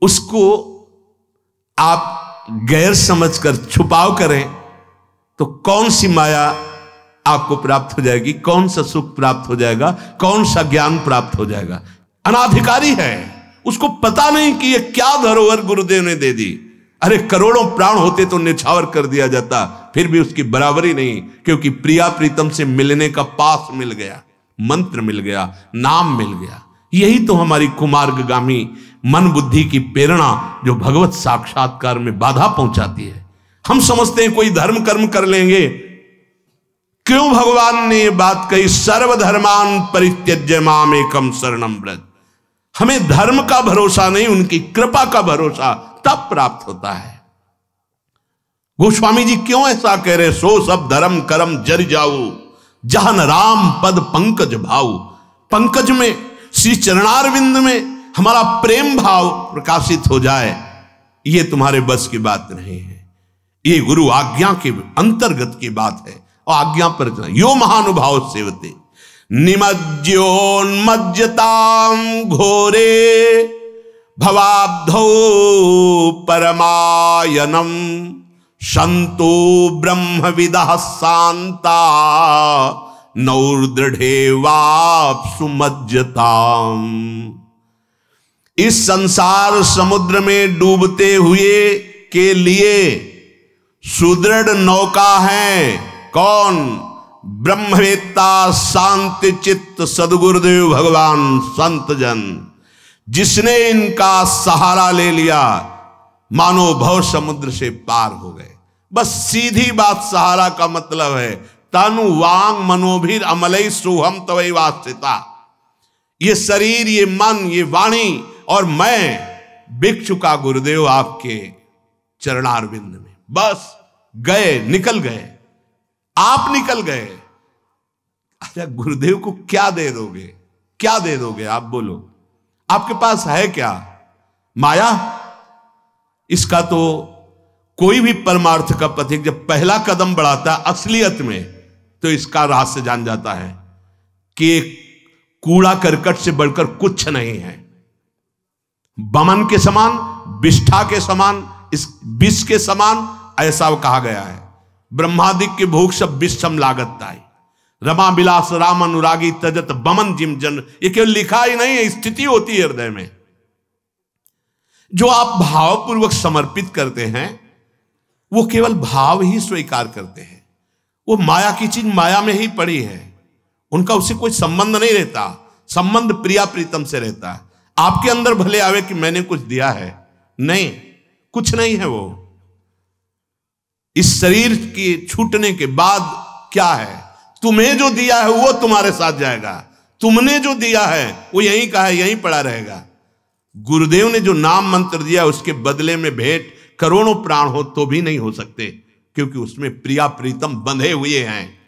उसको आप गैर समझकर छुपाव करें तो कौन सी माया आपको प्राप्त हो जाएगी, कौन सा सुख प्राप्त हो जाएगा, कौन सा ज्ञान प्राप्त हो जाएगा। अनाधिकारी है, उसको पता नहीं कि ये क्या धरोहर गुरुदेव ने दे दी। अरे करोड़ों प्राण होते तो निछावर कर दिया जाता, फिर भी उसकी बराबरी नहीं, क्योंकि प्रिया प्रीतम से मिलने का पास मिल गया, मंत्र मिल गया, नाम मिल गया। यही तो हमारी कुमार्गगामी मन बुद्धि की प्रेरणा जो भगवत साक्षात्कार में बाधा पहुंचाती है। हम समझते हैं कोई धर्म कर्म कर लेंगे। क्यों भगवान ने ये बात कही, सर्वधर्मान परित्यज्य माम एकम शरणम व्रज। हमें धर्म का भरोसा नहीं, उनकी कृपा का भरोसा तब प्राप्त होता है। गोस्वामी जी क्यों ऐसा कह रहे, सो सब धर्म कर्म जर जाऊ, जहन राम पद पंकज भाऊ। पंकज में, श्री चरणारविंद में हमारा प्रेम भाव प्रकाशित हो जाए, ये तुम्हारे बस की बात नहीं है। ये गुरु आज्ञा के अंतर्गत की बात है, और आज्ञा पर यो महानुभाव सेवते निमज्योन्मज्जताम घोरे भवाब्धौ परमायनम संतो ब्रह्मविदः शांता नौर्दृढ़े वाप्सु मज्जताम। इस संसार समुद्र में डूबते हुए के लिए सुदृढ़ नौका है कौन? ब्रह्मवेत्ता शांति चित्त सदगुरुदेव भगवान संत जन। जिसने इनका सहारा ले लिया, मानो भव समुद्र से पार हो गए। बस सीधी बात सहारा का मतलब है, तनु वांग मनोभिर अमलई सोहम तवै वास्तिता। ये शरीर, ये मन, ये वाणी और मैं बिक चुका गुरुदेव आपके चरणारविंद में। बस गए, निकल गए, आप निकल गए। अच्छा, गुरुदेव को क्या दे दोगे, क्या दे दोगे आप बोलो? आपके पास है क्या? माया? इसका तो कोई भी परमार्थ का पथिक जब पहला कदम बढ़ाता है असलियत में, तो इसका रहस्य जान जाता है कि कूड़ा करकट से बढ़कर कुछ नहीं है। बमन के समान, विष्ठा के समान, इस विष के समान ऐसा कहा गया है। ब्रह्मादिक के भोग सब विषम लागत ताई, रमा बिलास राम अनुरागी तजत बमन जिम जन। ये केवल लिखा ही नहीं है, स्थिति होती है हृदय में। जो आप भावपूर्वक समर्पित करते हैं, वो केवल भाव ही स्वीकार करते हैं। वो माया की चीज माया में ही पड़ी है, उनका उससे कोई संबंध नहीं रहता। संबंध प्रिया प्रीतम से रहता है। आपके अंदर भले आवे कि मैंने कुछ दिया है, नहीं, कुछ नहीं है वो। इस शरीर के छूटने के बाद क्या है? तुम्हें जो दिया है वो तुम्हारे साथ जाएगा, तुमने जो दिया है वो यहीं का है, यहीं पड़ा रहेगा। गुरुदेव ने जो नाम मंत्र दिया, उसके बदले में भेंट करोड़ों प्राण हो तो भी नहीं हो सकते, क्योंकि उसमें प्रिया प्रीतम बंधे हुए हैं।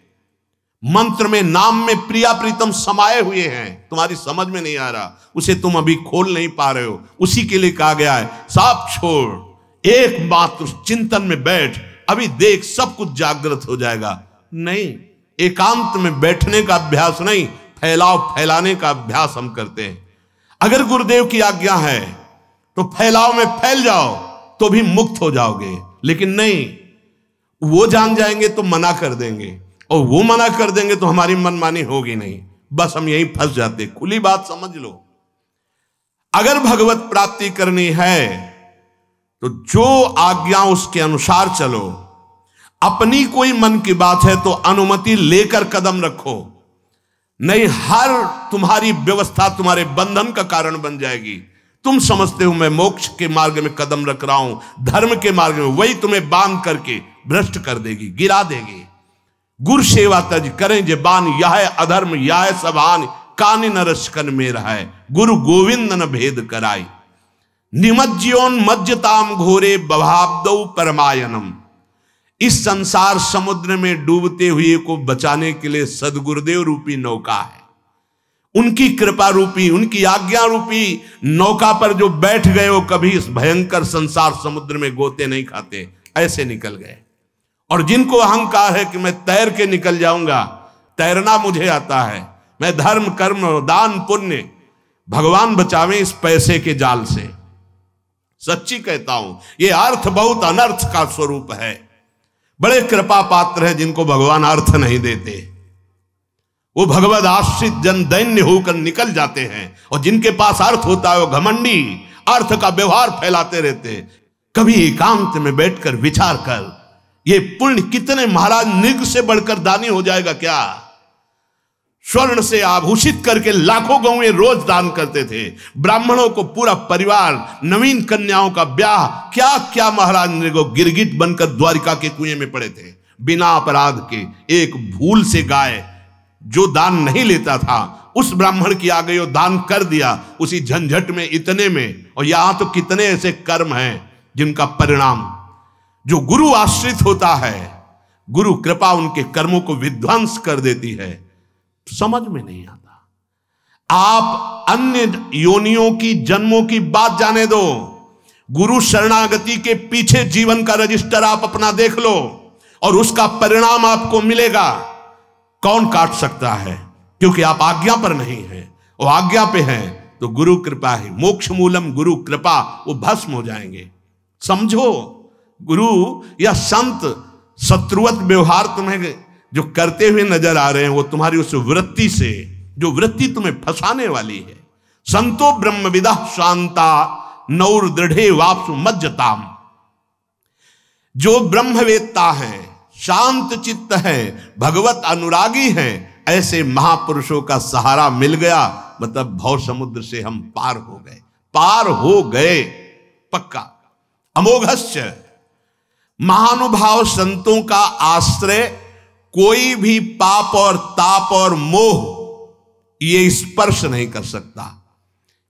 मंत्र में, नाम में प्रिया प्रीतम समाये हुए हैं, तुम्हारी समझ में नहीं आ रहा, उसे तुम अभी खोल नहीं पा रहे हो। उसी के लिए कहा गया है सब छोड़, एकमात्र चिंतन में बैठ, अभी देख सब कुछ जागृत हो जाएगा। नहीं, एकांत में बैठने का अभ्यास नहीं, फैलाने का अभ्यास हम करते हैं। अगर गुरुदेव की आज्ञा है तो फैलाव में फैल जाओ तो भी मुक्त हो जाओगे, लेकिन नहीं, वो जान जाएंगे तो मना कर देंगे, और वो मना कर देंगे तो हमारी मनमानी होगी नहीं, बस हम यहीं फंस जाते। खुली बात समझ लो, अगर भगवत प्राप्ति करनी है तो जो आज्ञा उसके अनुसार चलो। अपनी कोई मन की बात है तो अनुमति लेकर कदम रखो, नहीं हर तुम्हारी व्यवस्था तुम्हारे बंधन का कारण बन जाएगी। तुम समझते हो मैं मोक्ष के मार्ग में कदम रख रहा हूं, धर्म के मार्ग में, वही तुम्हें बांध करके भ्रष्ट कर देगी, गिरा देगी। गुरु सेवा तज करें जे बान, यह अधर्म यह सभान, कानि नरस्कन में रहा है, गुरु गोविंद न भेद कराई। निमज्योन मज्जताम घोरे बभाब्दौ परमायनम। इस संसार समुद्र में डूबते हुए को बचाने के लिए सदगुरुदेव रूपी नौका है। उनकी कृपा रूपी, उनकी आज्ञा रूपी नौका पर जो बैठ गए वो कभी इस भयंकर संसार समुद्र में गोते नहीं खाते, ऐसे निकल गए। और जिनको अहंकार है कि मैं तैर के निकल जाऊंगा, तैरना मुझे आता है, मैं धर्म कर्म दान पुण्य, भगवान बचावे इस पैसे के जाल से। सच्ची कहता हूं, ये अर्थ बहुत अनर्थ का स्वरूप है। बड़े कृपा पात्र हैं जिनको भगवान अर्थ नहीं देते, वो भगवद आश्रित जन दैन्य होकर निकल जाते हैं, और जिनके पास अर्थ होता है वो घमंडी अर्थ का व्यवहार फैलाते रहते। कभी एकांत में बैठकर विचार कर, ये पुण्य कितने, महाराज निग से बढ़कर दानी हो जाएगा क्या? स्वर्ण से आभूषित करके लाखों गौएं रोज दान करते थे, ब्राह्मणों को पूरा परिवार, नवीन कन्याओं का ब्याह, क्या क्या महाराज नृगो गिरगिट बनकर द्वारिका के कुएं में पड़े थे बिना अपराध के। एक भूल से गाय जो दान नहीं लेता था, उस ब्राह्मण की आ गई और दान कर दिया, उसी झंझट में, इतने में। और यहां तो कितने ऐसे कर्म हैं जिनका परिणाम, जो गुरु आश्रित होता है, गुरु कृपा उनके कर्मों को विध्वंस कर देती है, समझ में नहीं आता। आप अन्य योनियों की, जन्मों की बात जाने दो, गुरु शरणागति के पीछे जीवन का रजिस्टर आप अपना देख लो, और उसका परिणाम आपको मिलेगा। कौन काट सकता है? क्योंकि आप आज्ञा पर नहीं हैं, और आज्ञा पे हैं तो गुरु कृपा ही मोक्ष मूलम, गुरु कृपा, वो भस्म हो जाएंगे। समझो, गुरु या संत शत्रुवत व्यवहार तुम्हें जो करते हुए नजर आ रहे हैं, वो तुम्हारी उस वृत्ति से, जो वृत्ति तुम्हें फंसाने वाली है। संतो ब्रह्मविदा शांता नौर दृढ़े वापसु मज्जताम। जो ब्रह्मवेत्ता हैं, शांत चित्त हैं, भगवत अनुरागी हैं, ऐसे महापुरुषों का सहारा मिल गया, मतलब भव समुद्र से हम पार हो गए, पार हो गए पक्का। अमोघस्य, महानुभाव संतों का आश्रय कोई भी पाप और ताप और मोह ये स्पर्श नहीं कर सकता।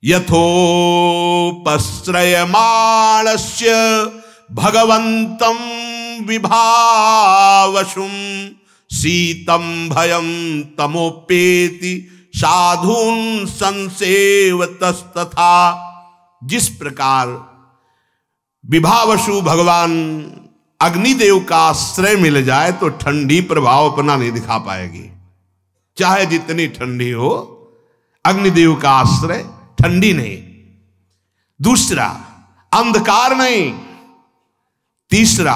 यथोपश्रयमाणस्य भगवंतं विभावशुम शीतं भयं तमोपेति साधून् संसेवतस्तथा। जिस प्रकार विभावशु भगवान अग्निदेव का आश्रय मिल जाए तो ठंडी प्रभाव अपना नहीं दिखा पाएगी, चाहे जितनी ठंडी हो, अग्निदेव का आश्रय ठंडी नहीं। दूसरा, अंधकार नहीं। तीसरा,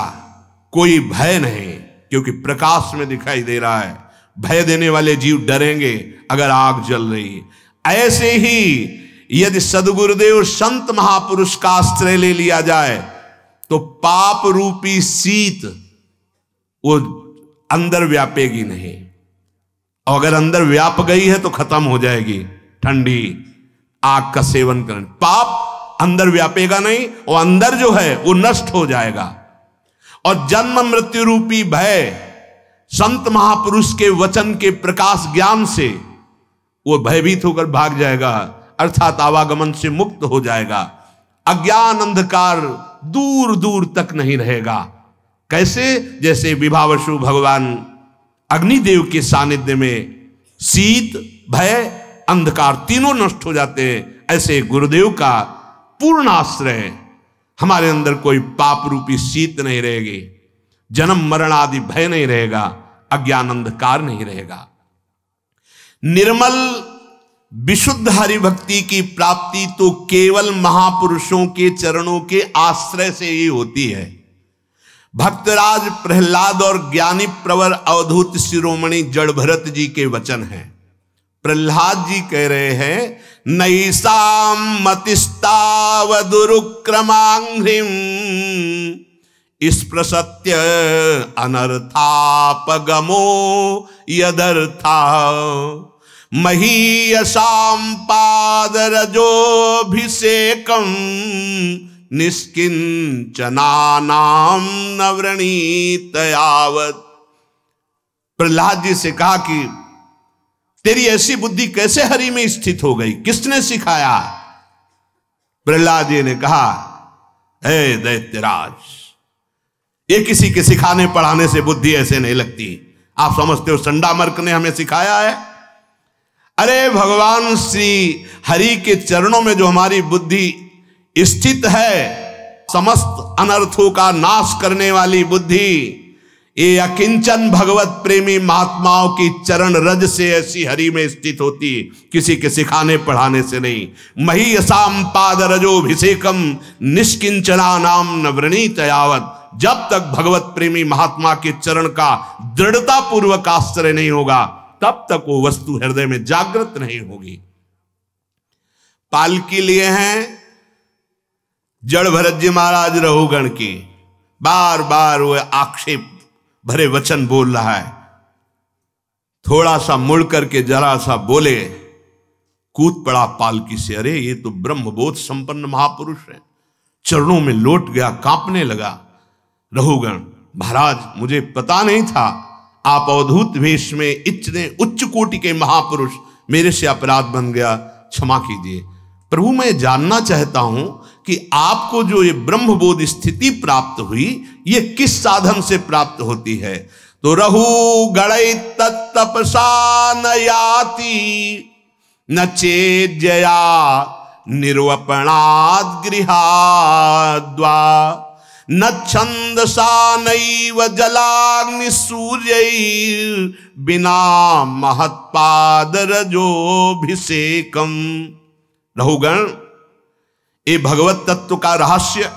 कोई भय नहीं, क्योंकि प्रकाश में दिखाई दे रहा है। भय देने वाले जीव डरेंगे अगर आग जल रही। ऐसे ही यदि सदगुरुदेव संत महापुरुष का आश्रय ले लिया जाए तो पाप रूपी शीत वो अंदर व्यापेगी नहीं, और अगर अंदर व्याप गई है तो खत्म हो जाएगी ठंडी आग का सेवन करने। पाप अंदर व्यापेगा नहीं, और अंदर जो है वो नष्ट हो जाएगा। और जन्म मृत्यु रूपी भय संत महापुरुष के वचन के प्रकाश ज्ञान से वो भयभीत होकर भाग जाएगा, अर्थात आवागमन से मुक्त हो जाएगा। अज्ञान अंधकार दूर दूर तक नहीं रहेगा। कैसे? जैसे विभावशु भगवान अग्निदेव के सानिध्य में शीत, भय, अंधकार तीनों नष्ट हो जाते हैं। ऐसे गुरुदेव का पूर्ण आश्रय, हमारे अंदर कोई पाप रूपी शीत नहीं रहेगी, जन्म मरण आदि भय नहीं रहेगा, अज्ञान अंधकार नहीं रहेगा। निर्मल विशुद्ध हरि भक्ति की प्राप्ति तो केवल महापुरुषों के चरणों के आश्रय से ही होती है। भक्तराज प्रहलाद और ज्ञानी प्रवर अवधूत शिरोमणि जड़ भरत जी के वचन हैं। प्रहलाद जी कह रहे हैं, नैसाम मतिस्तावदुरुक्रमांघ्रिम स्पृशत्य अनर्थापगमो यदर्था महीयसाम पादरजोभिषेकम निष्किंचनानाम नवरणीत यावत। प्रहलाद जी से कहा कि तेरी ऐसी बुद्धि कैसे हरि में स्थित हो गई, किसने सिखाया? प्रहलाद जी ने कहा, हे दैत्यराज, ये किसी के सिखाने पढ़ाने से बुद्धि ऐसे नहीं लगती। आप समझते हो संडामर्क ने हमें सिखाया है? अरे भगवान श्री हरि के चरणों में जो हमारी बुद्धि स्थित है, समस्त अनर्थों का नाश करने वाली बुद्धि, ये अकिंचन भगवत प्रेमी महात्माओं की चरण रज से ऐसी हरि में स्थित होती, किसी के सिखाने पढ़ाने से नहीं। महीयसाम पाद रजोभिषेकम निष्किंचना नाम नवरणीत यावत। जब तक भगवत प्रेमी महात्मा के चरण का दृढ़ता पूर्वक आश्रय नहीं होगा, तब तक वो वस्तु हृदय में जागृत नहीं होगी। पालकी लिए हैं जड़ भरत जी महाराज रहुगण की, बार बार वो आक्षेप भरे वचन बोल रहा है। थोड़ा सा मुड़ करके जरा सा बोले, कूद पड़ा पालकी से। अरे ये तो ब्रह्मबोध संपन्न महापुरुष है। चरणों में लौट गया, कांपने लगा। रहुगण, महाराज मुझे पता नहीं था आप अवधूत वेश में इतने उच्च कोटि के महापुरुष, मेरे से अपराध बन गया, क्षमा कीजिए। प्रभु मैं जानना चाहता हूं कि आपको जो ये ब्रह्मबोध स्थिति प्राप्त हुई, ये किस साधन से प्राप्त होती है? तो रहु गणै तत्तपसा न याति न चेज्जया निर्वपणाद गृहाद्वा न छंदसा नैव जलाग्नि सूर्यैर् बिना महत्पाद रजोभिषेकम। रहुगण, ये भगवत तत्व का रहस्य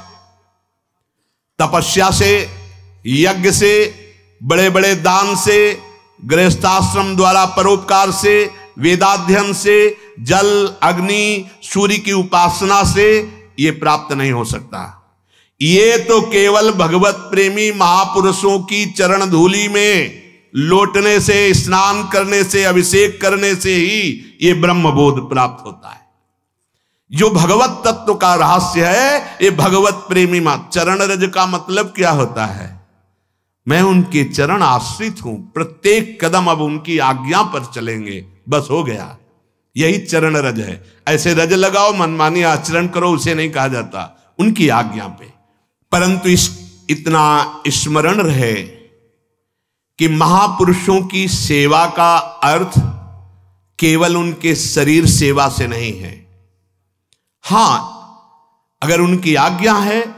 तपस्या से, यज्ञ से, बड़े बड़े दान से, गृहस्थाश्रम द्वारा परोपकार से, वेदाध्ययन से, जल अग्नि सूर्य की उपासना से ये प्राप्त नहीं हो सकता। ये तो केवल भगवत प्रेमी महापुरुषों की चरण धूलि में लौटने से, स्नान करने से, अभिषेक करने से ही ये ब्रह्मबोध प्राप्त होता है। जो भगवत तत्व का रहस्य है, ये भगवत प्रेमी चरण रज का मतलब क्या होता है? मैं उनके चरण आश्रित हूं, प्रत्येक कदम अब उनकी आज्ञा पर चलेंगे, बस हो गया। यही चरण रज है। ऐसे रज लगाओ, मनमानी आचरण करो, उसे नहीं कहा जाता, उनकी आज्ञा पे। परंतु इतना स्मरण रहे कि महापुरुषों की सेवा का अर्थ केवल उनके शरीर सेवा से नहीं है। हां, अगर उनकी आज्ञा है,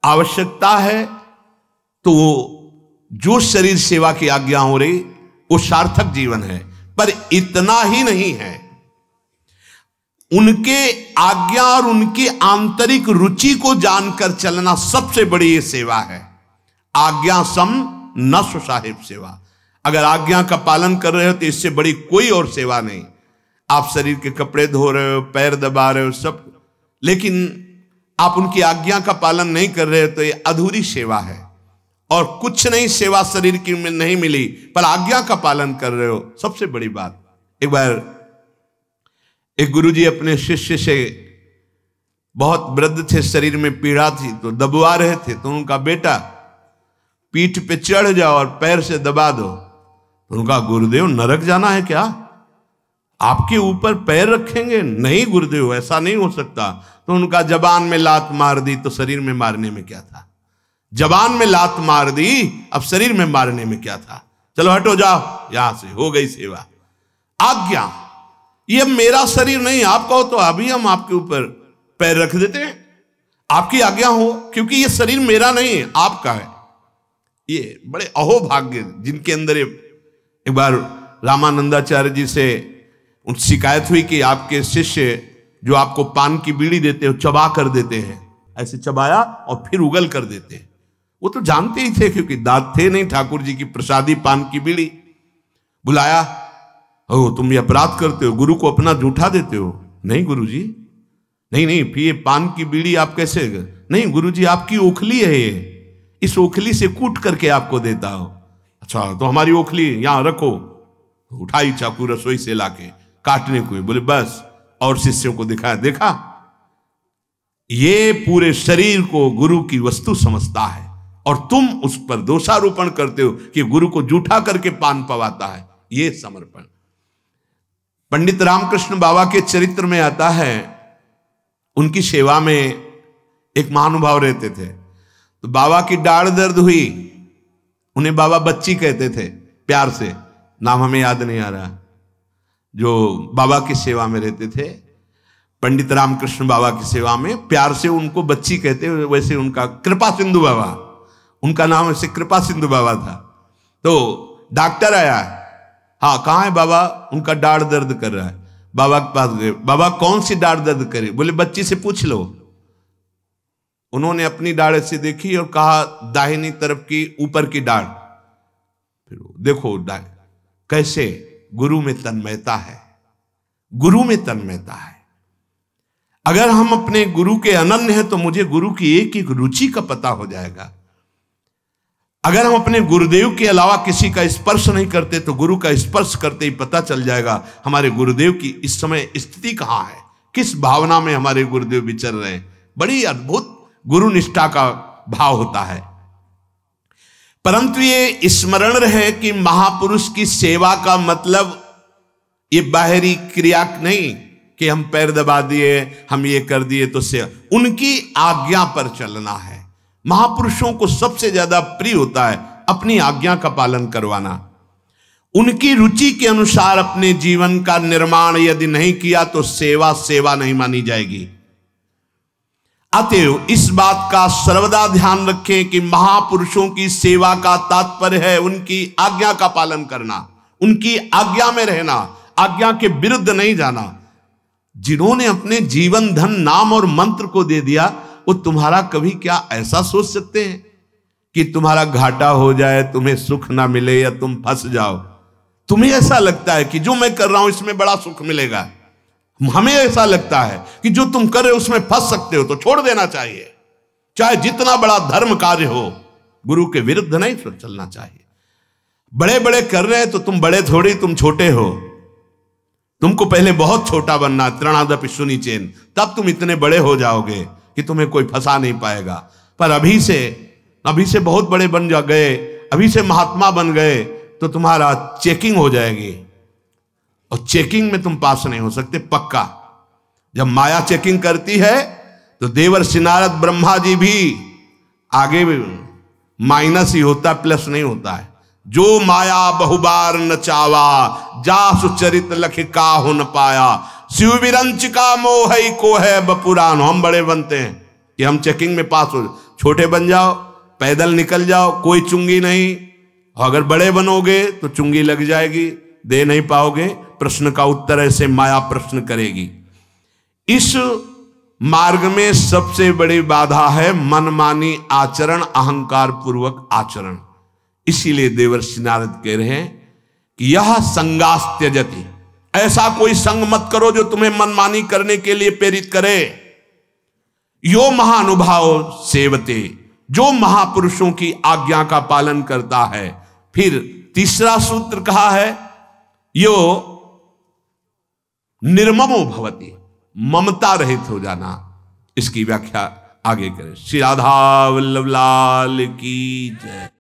आवश्यकता है, तो जो शरीर सेवा की आज्ञा हो रही वो सार्थक जीवन है। पर इतना ही नहीं है, उनके आज्ञा और उनकी आंतरिक रुचि को जानकर चलना सबसे बड़ी ये सेवा है। आज्ञा सम न सु साहिब सेवा। अगर आज्ञा का पालन कर रहे हो तो इससे बड़ी कोई और सेवा नहीं। आप शरीर के कपड़े धो रहे हो, पैर दबा रहे हो, सब, लेकिन आप उनकी आज्ञा का पालन नहीं कर रहे हो तो ये अधूरी सेवा है। और कुछ नहीं सेवा शरीर की में नहीं मिली, पर आज्ञा का पालन कर रहे हो, सबसे बड़ी बात। एक बार एक गुरुजी अपने शिष्य से, बहुत वृद्ध थे, शरीर में पीड़ा थी तो दबवा रहे थे, तो उनका बेटा पीठ पे चढ़ जाओ और पैर से दबा दो। तो उनका, गुरुदेव नरक जाना है क्या? आपके ऊपर पैर रखेंगे? नहीं गुरुदेव, ऐसा नहीं हो सकता। तो उनका जबान में लात मार दी, तो शरीर में मारने में क्या था? जबान में लात मार दी, अब शरीर में मारने में क्या था? चलो हटो जाओ यहां से, हो गई सेवा। आज्ञा, ये मेरा शरीर नहीं, आप कहो तो अभी हम आपके ऊपर पैर रख देते हैं, आपकी आज्ञा हो, क्योंकि ये शरीर मेरा नहीं है, आपका है। ये बड़े अहोभाग्य जिनके अंदर एक बार रामानंदाचार्य जी से उन शिकायत हुई कि आपके शिष्य जो आपको पान की बीड़ी देते हो चबा कर देते हैं, ऐसे चबाया और फिर उगल कर देते हैं। वो तो जानते ही थे क्योंकि दांत थे नहीं ठाकुर जी की प्रसादी पान की बीड़ी। बुलाया, ओ तुम ये अपराध करते हो, गुरु को अपना जूठा देते हो। नहीं गुरु जी, नहीं फिर ये पान की बीड़ी आप कैसे? नहीं गुरु जी, आपकी ओखली है ये, इस ओखली से कूट करके आपको देता हो। अच्छा तो हमारी ओखली यहां रखो। उठाई चाकू रसोई से लाके काटने को, बोले बस, और शिष्यों को दिखाया, देखा ये पूरे शरीर को गुरु की वस्तु समझता है और तुम उस पर दोषारोपण करते हो कि गुरु को जूठा करके पान पवाता है। ये समर्पण। पंडित रामकृष्ण बाबा के चरित्र में आता है, उनकी सेवा में एक महानुभाव रहते थे, तो बाबा की दाढ़ दर्द हुई, उन्हें बाबा बच्ची कहते थे प्यार से, नाम हमें याद नहीं आ रहा, जो बाबा की सेवा में रहते थे, पंडित रामकृष्ण बाबा की सेवा में प्यार से उनको बच्ची कहते, वैसे उनका कृपा सिंधु बाबा, उनका नाम ऐसे कृपा सिंधु बाबा था। तो डॉक्टर आया, हाँ कहाँ है बाबा? उनका दाढ़ दर्द कर रहा है। बाबा के पास गए, बाबा कौन सी दाढ़ दर्द करे? बोले बच्ची से पूछ लो। उन्होंने अपनी दाढ़ ऐसे देखी और कहा दाहिनी तरफ की ऊपर की दाढ़। फिर देखो दाढ़ कैसे, गुरु में तन्मयता है, गुरु में तन्मयता है। अगर हम अपने गुरु के अनन्य हैं तो मुझे गुरु की एक एक रुचि का पता हो जाएगा। अगर हम अपने गुरुदेव के अलावा किसी का स्पर्श नहीं करते तो गुरु का स्पर्श करते ही पता चल जाएगा हमारे गुरुदेव की इस समय स्थिति कहां है, किस भावना में हमारे गुरुदेव विचर रहे हैं। बड़ी अद्भुत गुरु निष्ठा का भाव होता है। परंतु ये स्मरण रहे कि महापुरुष की सेवा का मतलब ये बाहरी क्रिया नहीं कि हम पैर दबा दिए, हम ये कर दिए तो सेवा, उनकी आज्ञा पर चलना है। महापुरुषों को सबसे ज्यादा प्रिय होता है अपनी आज्ञा का पालन करवाना। उनकी रुचि के अनुसार अपने जीवन का निर्माण यदि नहीं किया तो सेवा सेवा नहीं मानी जाएगी। अतएव इस बात का सर्वदा ध्यान रखें कि महापुरुषों की सेवा का तात्पर्य है उनकी आज्ञा का पालन करना, उनकी आज्ञा में रहना, आज्ञा के विरुद्ध नहीं जाना। जिन्होंने अपने जीवन धन नाम और मंत्र को दे दिया वो तुम्हारा कभी क्या ऐसा सोच सकते हैं कि तुम्हारा घाटा हो जाए, तुम्हें सुख ना मिले या तुम फंस जाओ? तुम्हें ऐसा लगता है कि जो मैं कर रहा हूं इसमें बड़ा सुख मिलेगा, हमें ऐसा लगता है कि जो तुम कर रहे हो उसमें फंस सकते हो, तो छोड़ देना चाहिए। चाहे जितना बड़ा धर्म कार्य हो, गुरु के विरुद्ध नहीं चलना चाहिए। बड़े बड़े कर रहे हैं तो तुम बड़े थोड़ी, तुम छोटे हो। तुमको पहले बहुत छोटा बनना, त्रणादपि सुनिचेन, तब तुम इतने बड़े हो जाओगे कि तुम्हें कोई फंसा नहीं पाएगा। पर अभी से बहुत बड़े बन जा गए, अभी से महात्मा बन गए तो तुम्हारा चेकिंग हो जाएगी, और चेकिंग में तुम पास नहीं हो सकते पक्का। जब माया चेकिंग करती है तो देवर्षि नारद ब्रह्मा जी भी आगे माइनस ही होता, प्लस नहीं होता है। जो माया बहुबार नचावा, जासु चरित लख काहु न पाया, शिव विरंच का मोह को है बपुरान। हम बड़े बनते हैं कि हम चेकिंग में पास हो, छोटे बन जाओ, पैदल निकल जाओ, कोई चुंगी नहीं। अगर बड़े बनोगे तो चुंगी लग जाएगी, दे नहीं पाओगे, प्रश्न का उत्तर ऐसे माया प्रश्न करेगी। इस मार्ग में सबसे बड़ी बाधा है मनमानी आचरण, अहंकार पूर्वक आचरण। इसीलिए देवर्षि नारद कह रहे हैं कि यह संगास्त्यजति, ऐसा कोई संग मत करो जो तुम्हें मनमानी करने के लिए प्रेरित करे। यो महानुभाव सेवते, जो महापुरुषों की आज्ञा का पालन करता है। फिर तीसरा सूत्र कहा है, यो निर्ममो भवति, ममता रहित हो जाना। इसकी व्याख्या आगे करें। श्री राधा वल्लभ लाल की जय।